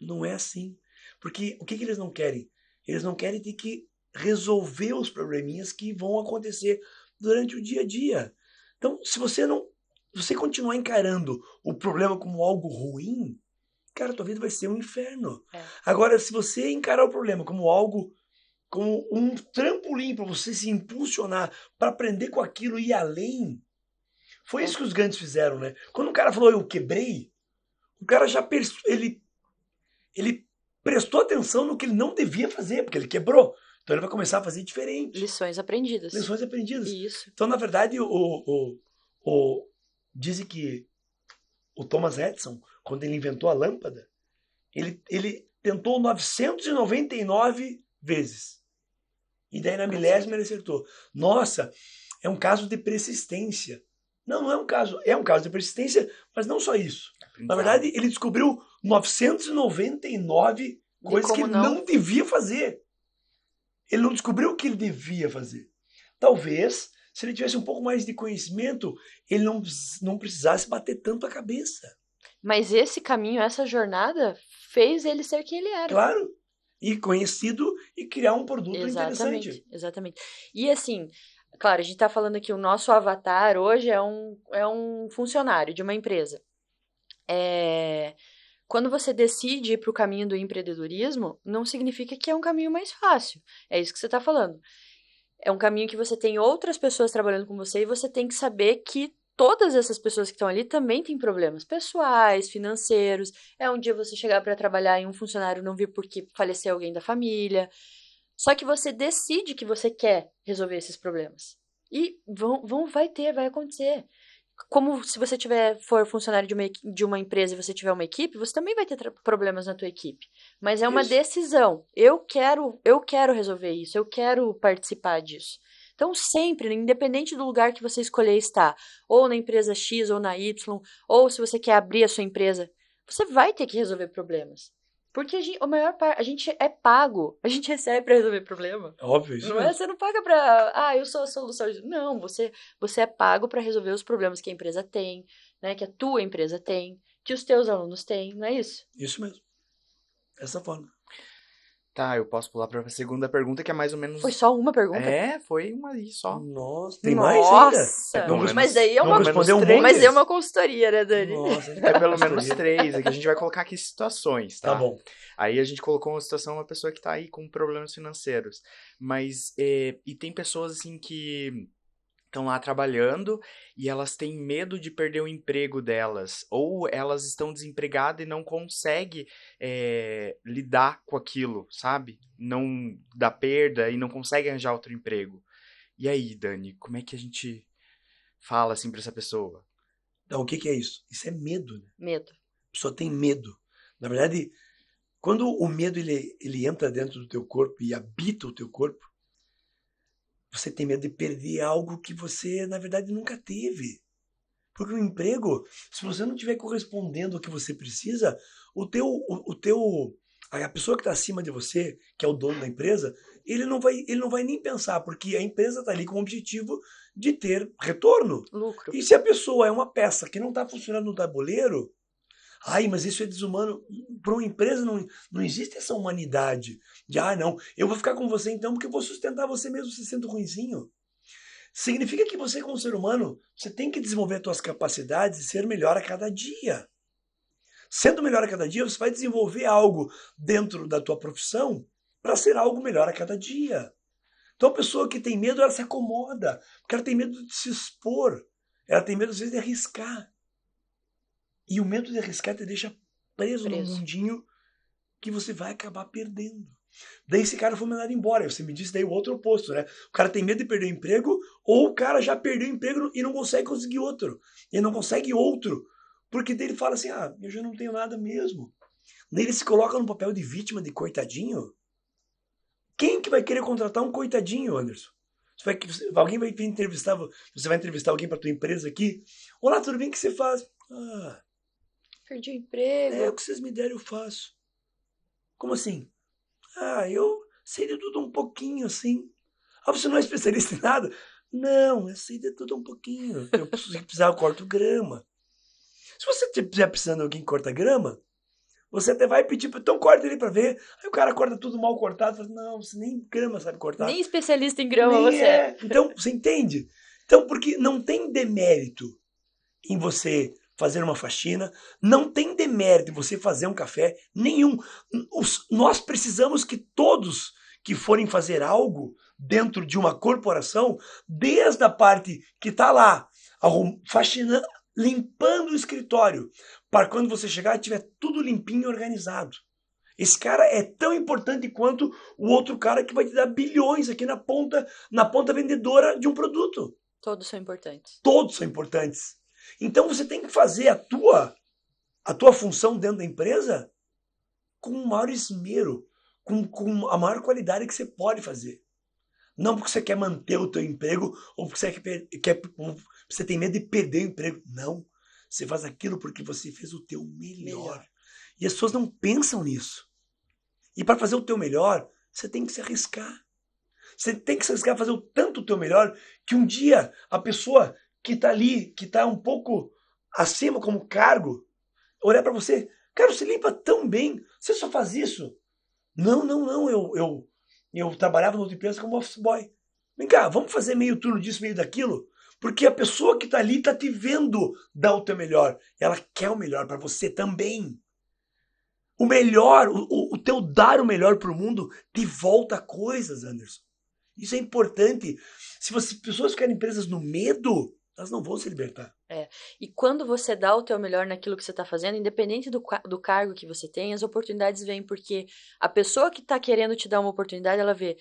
Não é assim. Porque o que eles não querem? Eles não querem ter que resolver os probleminhas que vão acontecer durante o dia a dia. Então, se você continuar encarando o problema como algo ruim, cara, tua vida vai ser um inferno. Agora, se você encarar o problema como um trampolim para você se impulsionar, para aprender com aquilo e ir além, foi isso que os grandes fizeram, né? Quando o cara falou, eu quebrei, o cara já ele prestou atenção no que ele não devia fazer, porque ele quebrou. Então ele vai começar a fazer diferente. lições aprendidas. Isso. Então, na verdade, dizem que o Thomas Edison, quando ele inventou a lâmpada, ele tentou 999 vezes. E daí na milésima ele acertou. Nossa, é um caso de persistência. Não é um caso. É um caso de persistência, mas não só isso. Na verdade, ele descobriu 999 coisas que ele não devia fazer. Ele não descobriu o que ele devia fazer. Talvez, se ele tivesse um pouco mais de conhecimento, ele não precisasse bater tanto a cabeça. Mas esse caminho, essa jornada, fez ele ser quem ele era. Claro. E conhecido e criar um produto interessante. Exatamente. E assim, claro, a gente está falando aqui, o nosso avatar hoje é um funcionário de uma empresa. Quando você decide ir para o caminho do empreendedorismo, não significa que é um caminho mais fácil. É isso que você está falando. É um caminho que você tem outras pessoas trabalhando com você e você tem que saber que todas essas pessoas que estão ali também têm problemas pessoais, financeiros. É um dia você chegar para trabalhar e um funcionário não vir porque faleceu alguém da família. Só que você decide que você quer resolver esses problemas. E vai acontecer. como se você for funcionário de uma empresa e você tiver uma equipe, você também vai ter problemas na tua equipe. Mas é uma decisão. Eu quero resolver isso, eu quero participar disso. Então, sempre, independente do lugar que você escolher estar, ou na empresa X ou na Y, ou se você quer abrir a sua empresa, você vai ter que resolver problemas. Porque a gente é pago, a gente recebe para resolver problema. Óbvio, isso não é? Você não paga pra, eu sou a solução. Não, você é pago para resolver os problemas que a empresa tem, né? Que a tua empresa tem, que os teus alunos têm, não é isso? Isso mesmo. Dessa forma. Tá, eu posso pular pra segunda pergunta, que é mais ou menos... Foi só uma pergunta? Foi uma aí só. Nossa, tem mais ainda? Nossa! Mas daí é uma... Mas daí é uma consultoria, né, Dani? Nossa, é pelo menos 3, é que a gente vai colocar aqui situações, tá? Tá bom. Aí a gente colocou uma situação, uma pessoa que tá aí com problemas financeiros. Mas, e tem pessoas assim que estão lá trabalhando e elas têm medo de perder o emprego delas. Ou elas estão desempregadas e não conseguem lidar com aquilo, sabe? Não dá perda e não conseguem arranjar outro emprego. E aí, Dani, como é que a gente fala assim pra essa pessoa? Então, o que é isso? Isso é medo, né? Medo. A pessoa tem medo. Na verdade, quando o medo ele entra dentro do teu corpo e habita o teu corpo, você tem medo de perder algo que você, na verdade, nunca teve. Porque o emprego, se você não estiver correspondendo ao que você precisa, a pessoa que está acima de você, que é o dono da empresa, ele não vai nem pensar, porque a empresa está ali com o objetivo de ter retorno. Lucro. E se a pessoa é uma peça que não está funcionando no tabuleiro, mas isso é desumano. Para uma empresa não existe essa humanidade de, não, eu vou ficar com você então porque eu vou sustentar você mesmo se sendo ruinzinho. Significa que você, como ser humano, você tem que desenvolver suas capacidades e ser melhor a cada dia. Sendo melhor a cada dia, você vai desenvolver algo dentro da tua profissão para ser algo melhor a cada dia. Então a pessoa que tem medo, ela se acomoda, porque ela tem medo de se expor, ela tem medo às vezes de arriscar. E o medo de arriscar te deixa preso num mundinho que você vai acabar perdendo. Daí esse cara foi mandado embora. Você me disse daí o outro oposto, né? O cara tem medo de perder o emprego, ou o cara já perdeu o emprego e não consegue conseguir outro. Ele não consegue outro, porque daí ele fala assim, eu já não tenho nada mesmo. Daí ele se coloca no papel de vítima, de coitadinho. Quem que vai querer contratar um coitadinho, Anderson? Alguém vai entrevistar, você vai entrevistar alguém para tua empresa aqui. Olá, tudo bem? O que você faz? Perdi o emprego. O que vocês me derem eu faço. Como assim? Eu sei de tudo um pouquinho, assim. Você não é especialista em nada? Não, eu sei de tudo um pouquinho. Se precisar, eu corto grama. Se você estiver precisando de alguém que corta grama, você até vai pedir, então corta ele pra ver. Aí o cara corta tudo mal cortado. Fala, não, você nem grama sabe cortar. Nem especialista em grama nem você é. Então, você entende? Então, porque não tem demérito em você fazer uma faxina, não tem demérito em você fazer um café, nenhum. Nós precisamos que todos que forem fazer algo dentro de uma corporação, desde a parte que está lá, faxinando, limpando o escritório, para quando você chegar tiver tudo limpinho e organizado. Esse cara é tão importante quanto o outro cara que vai te dar bilhões aqui na ponta vendedora de um produto. Todos são importantes. Todos são importantes. Então você tem que fazer a tua função dentro da empresa com o maior esmero, com a maior qualidade que você pode fazer. Não porque você quer manter o teu emprego ou porque você tem medo de perder o emprego. Não. Você faz aquilo porque você fez o teu melhor. E as pessoas não pensam nisso. E para fazer o teu melhor, você tem que se arriscar. Você tem que se arriscar a fazer tanto o teu melhor que um dia a pessoa que está ali, que está um pouco acima como cargo, olhar para você, cara, você limpa tão bem, você só faz isso? Não, eu trabalhava na outra empresa como office boy. Vem cá, vamos fazer meio turno disso, meio daquilo? Porque a pessoa que está ali está te vendo dar o teu melhor. Ela quer o melhor para você também. O melhor, o teu dar o melhor para o mundo te volta coisas, Anderson. Isso é importante. Se as pessoas ficarem presas no medo, elas não vão se libertar. E quando você dá o teu melhor naquilo que você está fazendo, independente do cargo que você tem, as oportunidades vêm, porque a pessoa que está querendo te dar uma oportunidade, ela vê,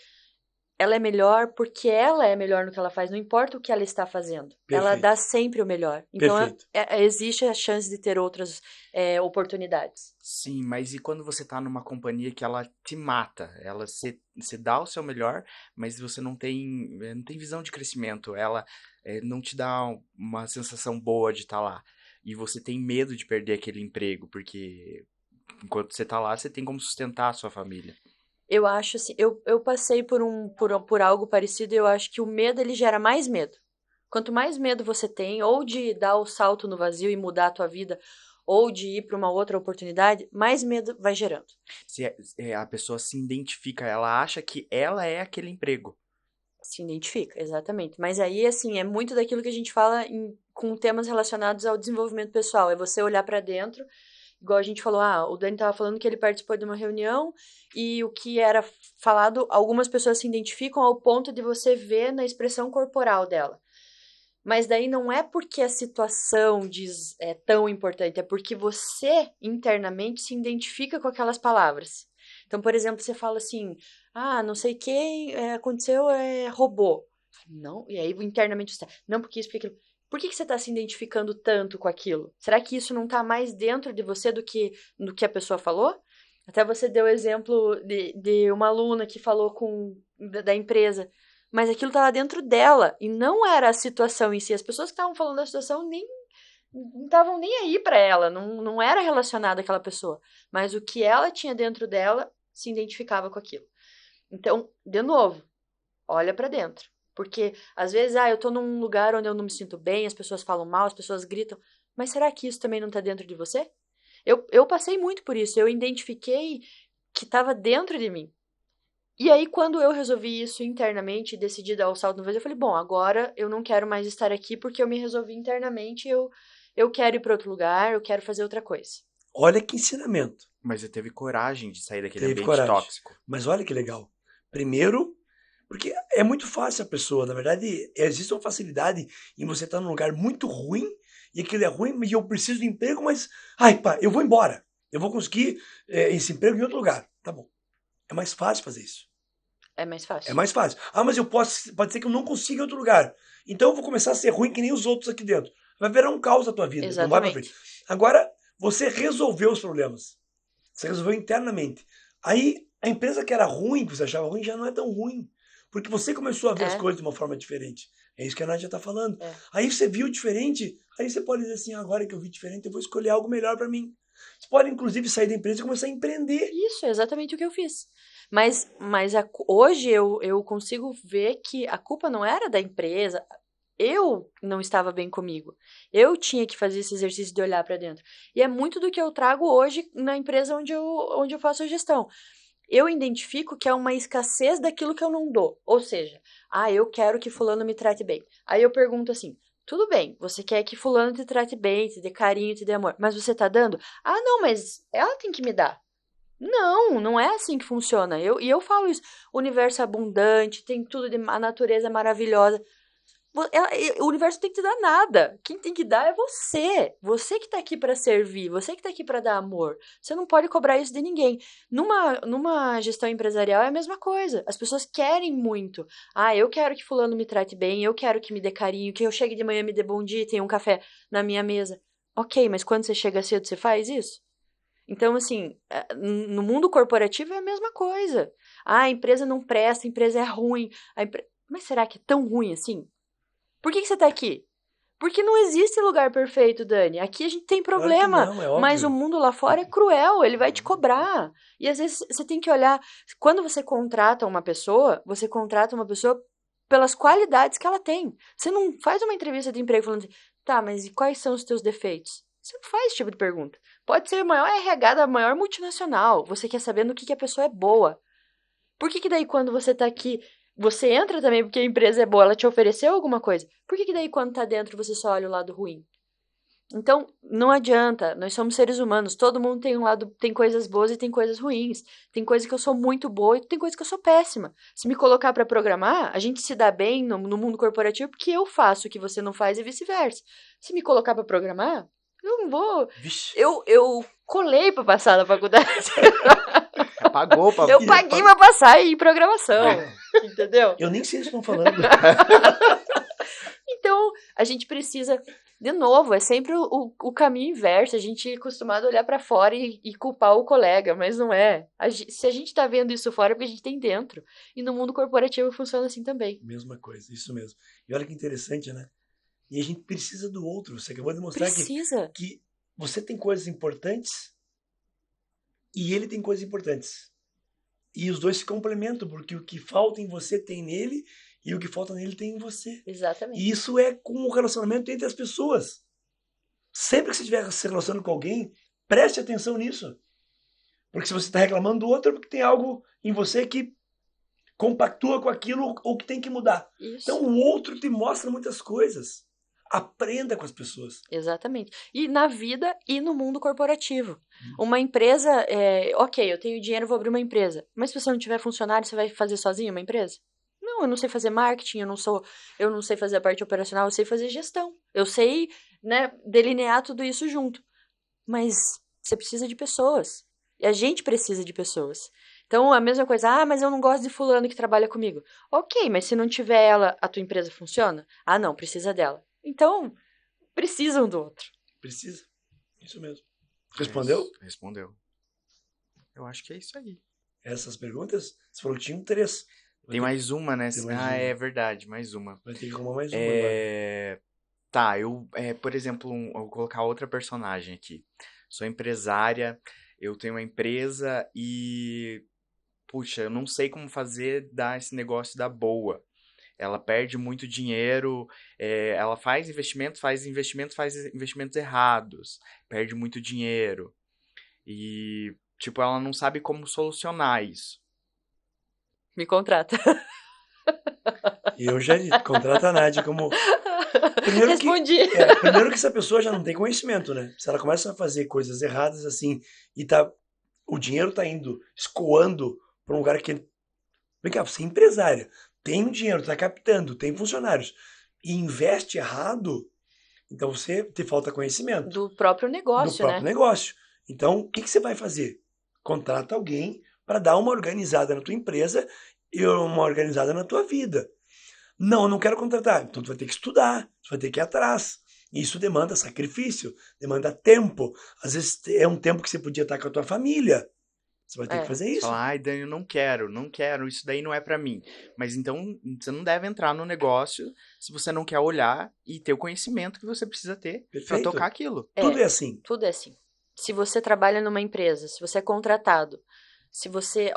ela é melhor porque ela é melhor no que ela faz, não importa o que ela está fazendo. Ela Perfeito. dá sempre o melhor. Então, Perfeito. existe a chance de ter outras oportunidades. Sim, mas e quando você tá numa companhia que ela te mata? Você dá o seu melhor, mas você não tem visão de crescimento. Ela não te dá uma sensação boa de estar lá. E você tem medo de perder aquele emprego, porque enquanto você tá lá, você tem como sustentar a sua família. Eu acho assim, eu passei por algo parecido e eu acho que o medo, ele gera mais medo. Quanto mais medo você tem, ou de dar o salto no vazio e mudar a tua vida, ou de ir para uma outra oportunidade, mais medo vai gerando. Se a pessoa se identifica, ela acha que ela é aquele emprego. Se identifica, exatamente. Mas aí, assim, é muito daquilo que a gente fala com temas relacionados ao desenvolvimento pessoal. É você olhar para dentro, igual a gente falou, o Dani estava falando que ele participou de uma reunião e o que era falado, algumas pessoas se identificam ao ponto de você ver na expressão corporal dela. Mas daí não é porque a situação é tão importante, é porque você internamente se identifica com aquelas palavras. Então, por exemplo, você fala assim, não sei quem aconteceu, robô. Não, e aí internamente você não, porque isso, porque aquilo. Por que você está se identificando tanto com aquilo? Será que isso não está mais dentro de você do que a pessoa falou? Até você deu o exemplo de uma aluna que falou da empresa. Mas aquilo estava dentro dela e não era a situação em si. As pessoas que estavam falando da situação não estavam nem aí para ela, não era relacionado àquela pessoa. Mas o que ela tinha dentro dela se identificava com aquilo. Então, de novo, olha para dentro. Porque às vezes, eu tô num lugar onde eu não me sinto bem, as pessoas falam mal, as pessoas gritam. Mas será que isso também não tá dentro de você? Eu passei muito por isso. Eu identifiquei que estava dentro de mim. E aí, quando eu resolvi isso internamente, decidi dar o salto no vazio, eu falei, bom, agora eu não quero mais estar aqui porque eu me resolvi internamente, eu quero ir para outro lugar, eu quero fazer outra coisa. Olha que ensinamento. Mas você teve coragem de sair daquele Teve ambiente coragem. tóxico. Mas olha que legal. Primeiro, porque é muito fácil a pessoa, na verdade, existe uma facilidade em você estar num lugar muito ruim, e aquilo é ruim, e eu preciso de emprego, mas, eu vou embora. Eu vou conseguir esse emprego em outro lugar. Tá bom. É mais fácil fazer isso. É mais fácil. É mais fácil. Mas pode ser que eu não consiga em outro lugar. Então eu vou começar a ser ruim que nem os outros aqui dentro. Vai virar um caos a tua vida. Exatamente. Não vai pra frente. Agora, você resolveu os problemas. Você resolveu internamente. Aí, a empresa que era ruim, que você achava ruim, já não é tão ruim. Porque você começou a ver as coisas de uma forma diferente. É isso que a Nádia está falando. Aí você viu diferente, aí você pode dizer assim, agora que eu vi diferente, eu vou escolher algo melhor para mim. Você pode, inclusive, sair da empresa e começar a empreender. Isso, é exatamente o que eu fiz. Mas hoje eu consigo ver que a culpa não era da empresa. Eu não estava bem comigo. Eu tinha que fazer esse exercício de olhar para dentro. E é muito do que eu trago hoje na empresa onde eu faço a gestão. Eu identifico que é uma escassez daquilo que eu não dou. Ou seja, eu quero que fulano me trate bem. Aí eu pergunto assim, tudo bem, você quer que fulano te trate bem, te dê carinho, te dê amor, mas você tá dando? Não, mas ela tem que me dar. Não é assim que funciona. E eu falo isso, o universo é abundante, tem tudo, a natureza é maravilhosa. O universo tem que te dar nada. Quem tem que dar é você. Você que tá aqui para servir, você que tá aqui para dar amor. Você não pode cobrar isso de ninguém. Numa gestão empresarial é a mesma coisa. As pessoas querem muito. Eu quero que fulano me trate bem, eu quero que me dê carinho, que eu chegue de manhã, me dê bom dia e tenha um café na minha mesa. Ok, mas quando você chega cedo, você faz isso? Então, assim, no mundo corporativo é a mesma coisa. A empresa não presta, a empresa é ruim. Mas será que é tão ruim assim? Por que você tá aqui? Porque não existe lugar perfeito, Dani. Aqui a gente tem problema. Claro que não, é óbvio. Mas o mundo lá fora é cruel, ele vai te cobrar. E às vezes você tem que olhar. Quando você contrata uma pessoa pelas qualidades que ela tem. Você não faz uma entrevista de emprego falando assim, tá, mas e quais são os teus defeitos? Você não faz esse tipo de pergunta. Pode ser o maior RH da maior multinacional. Você quer saber no que a pessoa é boa. Por que daí quando você tá aqui, você entra também porque a empresa é boa, ela te ofereceu alguma coisa? Por que daí quando tá dentro você só olha o lado ruim? Então, não adianta, nós somos seres humanos, todo mundo tem um lado, tem coisas boas e tem coisas ruins. Tem coisa que eu sou muito boa e tem coisa que eu sou péssima. Se me colocar para programar, a gente se dá bem no mundo corporativo porque eu faço o que você não faz e vice-versa. Se me colocar para programar, eu não vou. Vixe. Eu colei para passar na faculdade. Pagou pra Eu paguei pra passar em programação, entendeu? Eu nem sei o que estão falando. Então, a gente precisa, de novo, é sempre o caminho inverso. A gente é acostumado a olhar pra fora e culpar o colega, mas não é. Se a gente tá vendo isso fora, é porque a gente tem dentro. E no mundo corporativo funciona assim também. Mesma coisa, isso mesmo. E olha que interessante, né? E a gente precisa do outro. Você acabou de mostrar que você tem coisas importantes e ele tem coisas importantes. E os dois se complementam, porque o que falta em você tem nele e o que falta nele tem em você. Exatamente. E isso é com o relacionamento entre as pessoas. Sempre que você estiver se relacionando com alguém, preste atenção nisso. Porque se você está reclamando do outro, é porque tem algo em você que compactua com aquilo ou que tem que mudar. Isso. Então o outro te mostra muitas coisas. Aprenda com as pessoas. Exatamente. E na vida e no mundo corporativo. Uma empresa, ok, eu tenho dinheiro, vou abrir uma empresa. Mas se você não tiver funcionário, você vai fazer sozinho uma empresa? Não, eu não sei fazer marketing, eu não sei fazer a parte operacional, eu sei fazer gestão. Eu sei, né, delinear tudo isso junto. Mas você precisa de pessoas. E a gente precisa de pessoas. Então, a mesma coisa, mas eu não gosto de fulano que trabalha comigo. Ok, mas se não tiver ela, a tua empresa funciona? Ah, não, precisa dela. Então, precisam do outro. Precisa. Isso mesmo. Respondeu? Respondeu. Eu acho que é isso aí. Essas perguntas? Você falou que tinha 3. Tem mais uma, né? Tem mais uma. É verdade, mais uma. Vai ter que arrumar mais uma agora. Tá, por exemplo, eu vou colocar outra personagem aqui. Sou empresária, eu tenho uma empresa e... Puxa, eu não sei como dar esse negócio dar boa. Ela perde muito dinheiro, ela faz investimentos errados, perde muito dinheiro. E, tipo, ela não sabe como solucionar isso. Me contrata. Eu já disse, contrata a Nádia como... Respondi. Primeiro que essa pessoa já não tem conhecimento, né? Se ela começa a fazer coisas erradas assim, e o dinheiro tá indo, escoando para um lugar que... Vem cá, você é empresária, tem um dinheiro, tá captando, tem funcionários, e investe errado, então você te falta conhecimento. Do próprio negócio, negócio. Então, o que você vai fazer? Contrata alguém para dar uma organizada na tua empresa e uma organizada na tua vida. Não, eu não quero contratar. Então, tu vai ter que estudar, tu vai ter que ir atrás. Isso demanda sacrifício, demanda tempo. Às vezes é um tempo que você podia estar com a tua família. Você vai ter que fazer isso. Falar, Dani, eu não quero, isso daí não é pra mim. Mas então, você não deve entrar no negócio se você não quer olhar e ter o conhecimento que você precisa ter pra tocar aquilo. Tudo é assim. Tudo é assim. Se você trabalha numa empresa, se você é contratado, se você,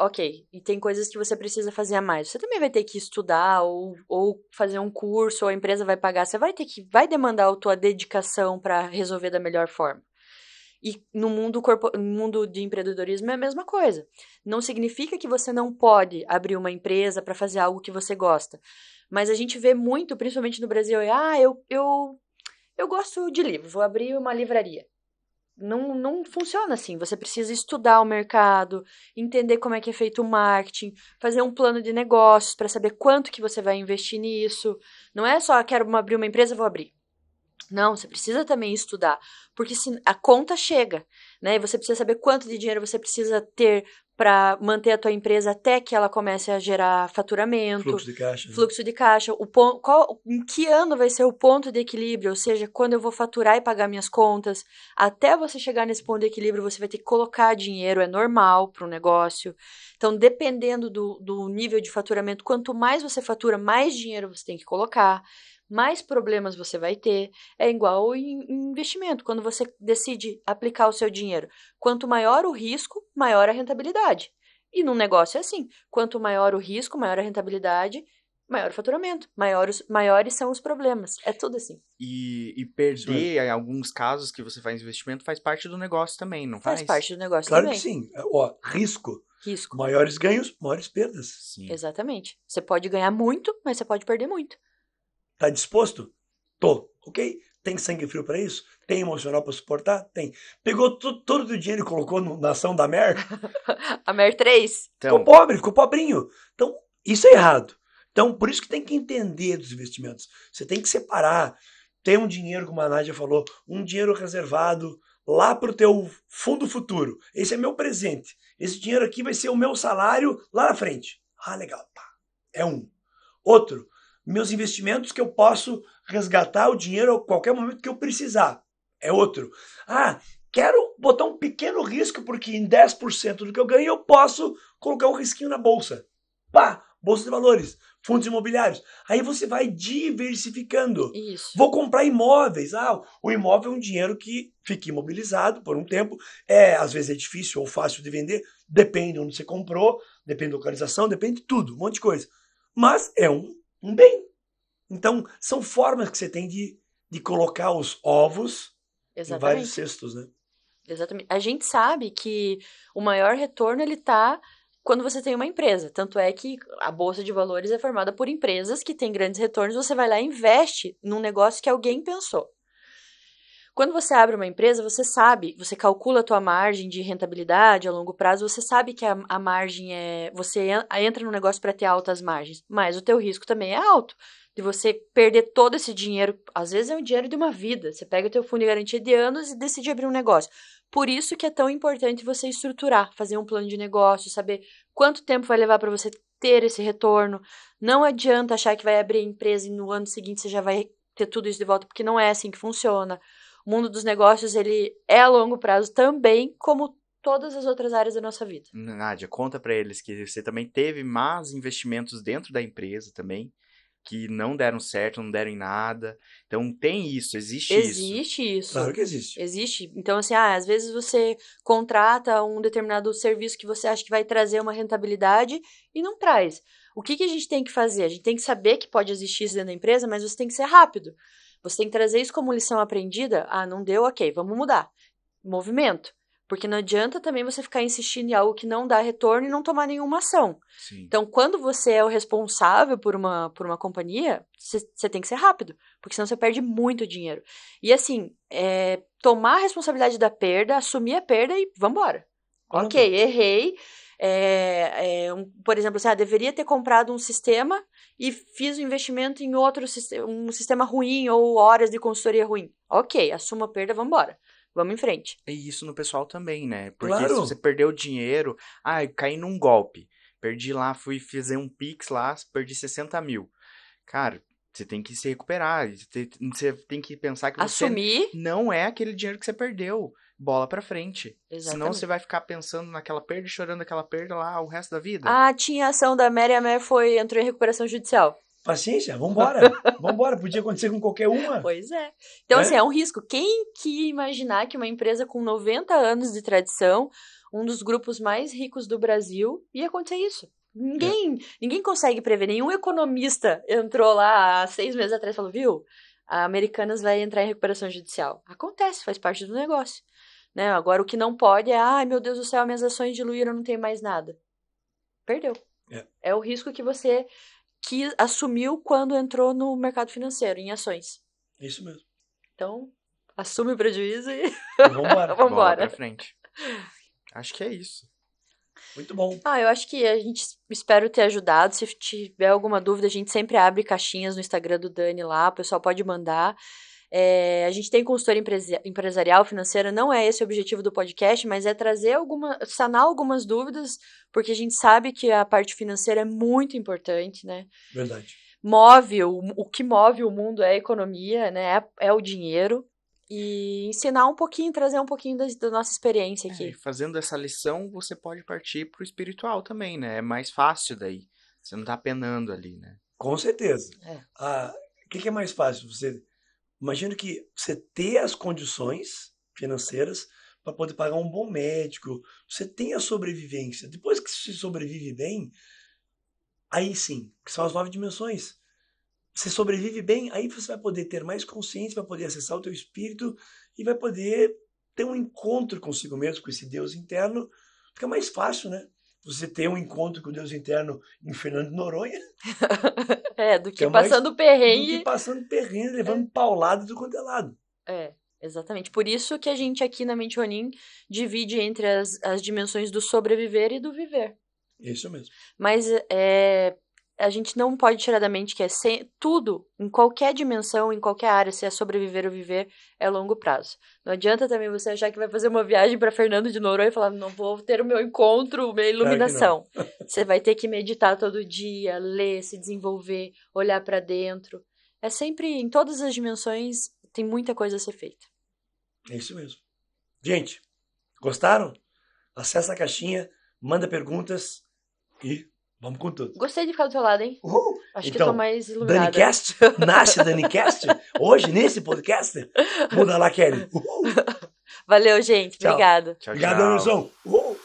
e tem coisas que você precisa fazer a mais, você também vai ter que estudar ou fazer um curso, ou a empresa vai pagar, você vai demandar a tua dedicação para resolver da melhor forma. E no mundo de empreendedorismo é a mesma coisa. Não significa que você não pode abrir uma empresa para fazer algo que você gosta. Mas a gente vê muito, principalmente no Brasil, eu gosto de livro, vou abrir uma livraria. Não funciona assim. Você precisa estudar o mercado, entender como é que é feito o marketing, fazer um plano de negócios para saber quanto que você vai investir nisso. Não é só, quero abrir uma empresa, vou abrir. Não, você precisa também estudar, porque se a conta chega, né? E você precisa saber quanto de dinheiro você precisa ter para manter a tua empresa até que ela comece a gerar faturamento. Fluxo de caixa. Em que ano vai ser o ponto de equilíbrio? Ou seja, quando eu vou faturar e pagar minhas contas, até você chegar nesse ponto de equilíbrio, você vai ter que colocar dinheiro, é normal para um negócio. Então, dependendo do nível de faturamento, quanto mais você fatura, mais dinheiro você tem que colocar. Mais problemas você vai ter. É igual em investimento, quando você decide aplicar o seu dinheiro. Quanto maior o risco, maior a rentabilidade. E num negócio é assim, quanto maior o risco, maior a rentabilidade, maior o faturamento, maiores são os problemas. É tudo assim. E perder, em alguns casos que você faz investimento, faz parte do negócio também, não faz? Faz parte do negócio também. Claro que sim. Risco. Maiores ganhos, maiores perdas. Sim. Exatamente. Você pode ganhar muito, mas você pode perder muito. Tá disposto? Tô. Ok? Tem sangue frio para isso? Tem emocional para suportar? Tem. Pegou todo o dinheiro e colocou na ação da Mer? A Mer 3. Ficou pobre, ficou pobrinho. Então, isso é errado. Então, por isso que tem que entender dos investimentos. Você tem que separar. Tem um dinheiro, como a Nádia falou, um dinheiro reservado lá pro teu fundo futuro. Esse é meu presente. Esse dinheiro aqui vai ser o meu salário lá na frente. Ah, legal. Tá. É um. Outro, meus investimentos que eu posso resgatar o dinheiro a qualquer momento que eu precisar. É outro. Ah, quero botar um pequeno risco porque em 10% do que eu ganho eu posso colocar um risquinho na bolsa. Pá, bolsa de valores, fundos imobiliários. Aí você vai diversificando. Isso. Vou comprar imóveis. Ah, o imóvel é um dinheiro que fica imobilizado por um tempo. Às vezes é difícil ou fácil de vender. Depende de onde você comprou, depende da localização, depende de tudo, um monte de coisa. Mas é um bem. Então, são formas que você tem de colocar os ovos em vários cestos, né? Exatamente. A gente sabe que o maior retorno, ele tá quando você tem uma empresa. Tanto é que a Bolsa de Valores é formada por empresas que têm grandes retornos. Você vai lá e investe num negócio que alguém pensou. Quando você abre uma empresa, você sabe, você calcula a tua margem de rentabilidade a longo prazo, você sabe que a margem você entra no negócio para ter altas margens, mas o teu risco também é alto, de você perder todo esse dinheiro, às vezes é o dinheiro de uma vida, você pega o teu fundo de garantia de anos e decide abrir um negócio. Por isso que é tão importante você estruturar, fazer um plano de negócio, saber quanto tempo vai levar para você ter esse retorno. Não adianta achar que vai abrir a empresa e no ano seguinte você já vai ter tudo isso de volta, porque não é assim que funciona. O mundo dos negócios, ele é a longo prazo também, como todas as outras áreas da nossa vida. Nádia, conta pra eles que você também teve más investimentos dentro da empresa também, que não deram certo, não deram em nada. Então tem isso, existe isso. Existe isso. Claro que existe. Existe. Então, assim, às vezes você contrata um determinado serviço que você acha que vai trazer uma rentabilidade e não traz. O que a gente tem que fazer? A gente tem que saber que pode existir isso dentro da empresa, mas você tem que ser rápido. Você tem que trazer isso como lição aprendida. Ah, não deu? Ok, vamos mudar. Movimento. Porque não adianta também você ficar insistindo em algo que não dá retorno e não tomar nenhuma ação. Sim. Então, quando você é o responsável por uma companhia, você tem que ser rápido, porque senão você perde muito dinheiro. E assim, tomar a responsabilidade da perda, assumir a perda e vambora. Ok, errei. Por exemplo, assim, deveria ter comprado um sistema e fiz o investimento em outro sistema, um sistema ruim ou horas de consultoria ruim. Ok, assuma a perda, vambora. Vamos em frente. E isso no pessoal também, né? Porque Claro. se você perdeu dinheiro, caí num golpe. Perdi lá, fui fazer um Pix lá, perdi 60 mil. Cara, você tem que se recuperar. Você tem que pensar que Assumir. você não é aquele dinheiro que você perdeu. Bola pra frente. Exatamente. Senão você vai ficar pensando naquela perda e chorando aquela perda lá o resto da vida. Tinha a ação da Mary, a Mary entrou em recuperação judicial. Paciência, vambora. Vambora, podia acontecer com qualquer uma. Pois é. Então, assim, é um risco. Quem que ia imaginar que uma empresa com 90 anos de tradição, um dos grupos mais ricos do Brasil, ia acontecer isso? Ninguém consegue prever. Nenhum economista entrou lá há 6 meses atrás e falou, viu, a Americanas vai entrar em recuperação judicial. Acontece, faz parte do negócio. Né? Agora, o que não pode é, ai, meu Deus do céu, minhas ações diluíram, não tem mais nada. Perdeu. É o risco que você assumiu quando entrou no mercado financeiro, em ações. Isso mesmo. Então, assume o prejuízo e vambora. Bola pra frente. Acho que é isso. Muito bom. Eu acho que a gente espero ter ajudado. Se tiver alguma dúvida, a gente sempre abre caixinhas no Instagram do Dani lá, o pessoal pode mandar. A gente tem consultoria empresarial, financeira, não é esse o objetivo do podcast, mas é sanar algumas dúvidas, porque a gente sabe que a parte financeira é muito importante, né? Verdade. O que move o mundo é a economia, né? É o dinheiro. E ensinar um pouquinho, trazer um pouquinho da nossa experiência aqui. Fazendo essa lição, você pode partir pro espiritual também, né? É mais fácil daí. Você não tá penando ali, né? Com certeza. O que é mais fácil? Imagina que você ter as condições financeiras para poder pagar um bom médico, você tem a sobrevivência. Depois que você sobrevive bem, aí sim, que são as 9 dimensões. Você sobrevive bem, aí você vai poder ter mais consciência, vai poder acessar o teu espírito e vai poder ter um encontro consigo mesmo, com esse Deus interno. Fica mais fácil, né? Você ter um encontro com o Deus interno em Fernando de Noronha. Do que passando perrengue. Do que passando perrengue, levando paulada do quanto é lado. Exatamente. Por isso que a gente aqui na Mente Ronin divide entre as dimensões do sobreviver e do viver. Isso mesmo. Mas a gente não pode tirar da mente que tudo, em qualquer dimensão, em qualquer área, se é sobreviver ou viver, é longo prazo. Não adianta também você achar que vai fazer uma viagem para Fernando de Noronha e falar, não vou ter o meu encontro, minha iluminação. Você vai ter que meditar todo dia, ler, se desenvolver, olhar para dentro. É sempre, em todas as dimensões, tem muita coisa a ser feita. É isso mesmo. Gente, gostaram? Acessa a caixinha, manda perguntas e vamos com tudo. Gostei de ficar do teu lado, hein? Acho que eu tô mais iluminada. DaniCast, nasce DaniCast, hoje nesse podcast, muda lá, Kelly. Valeu, gente. Tchau. Obrigada. Tchau, Obrigado, tchau. Emerson.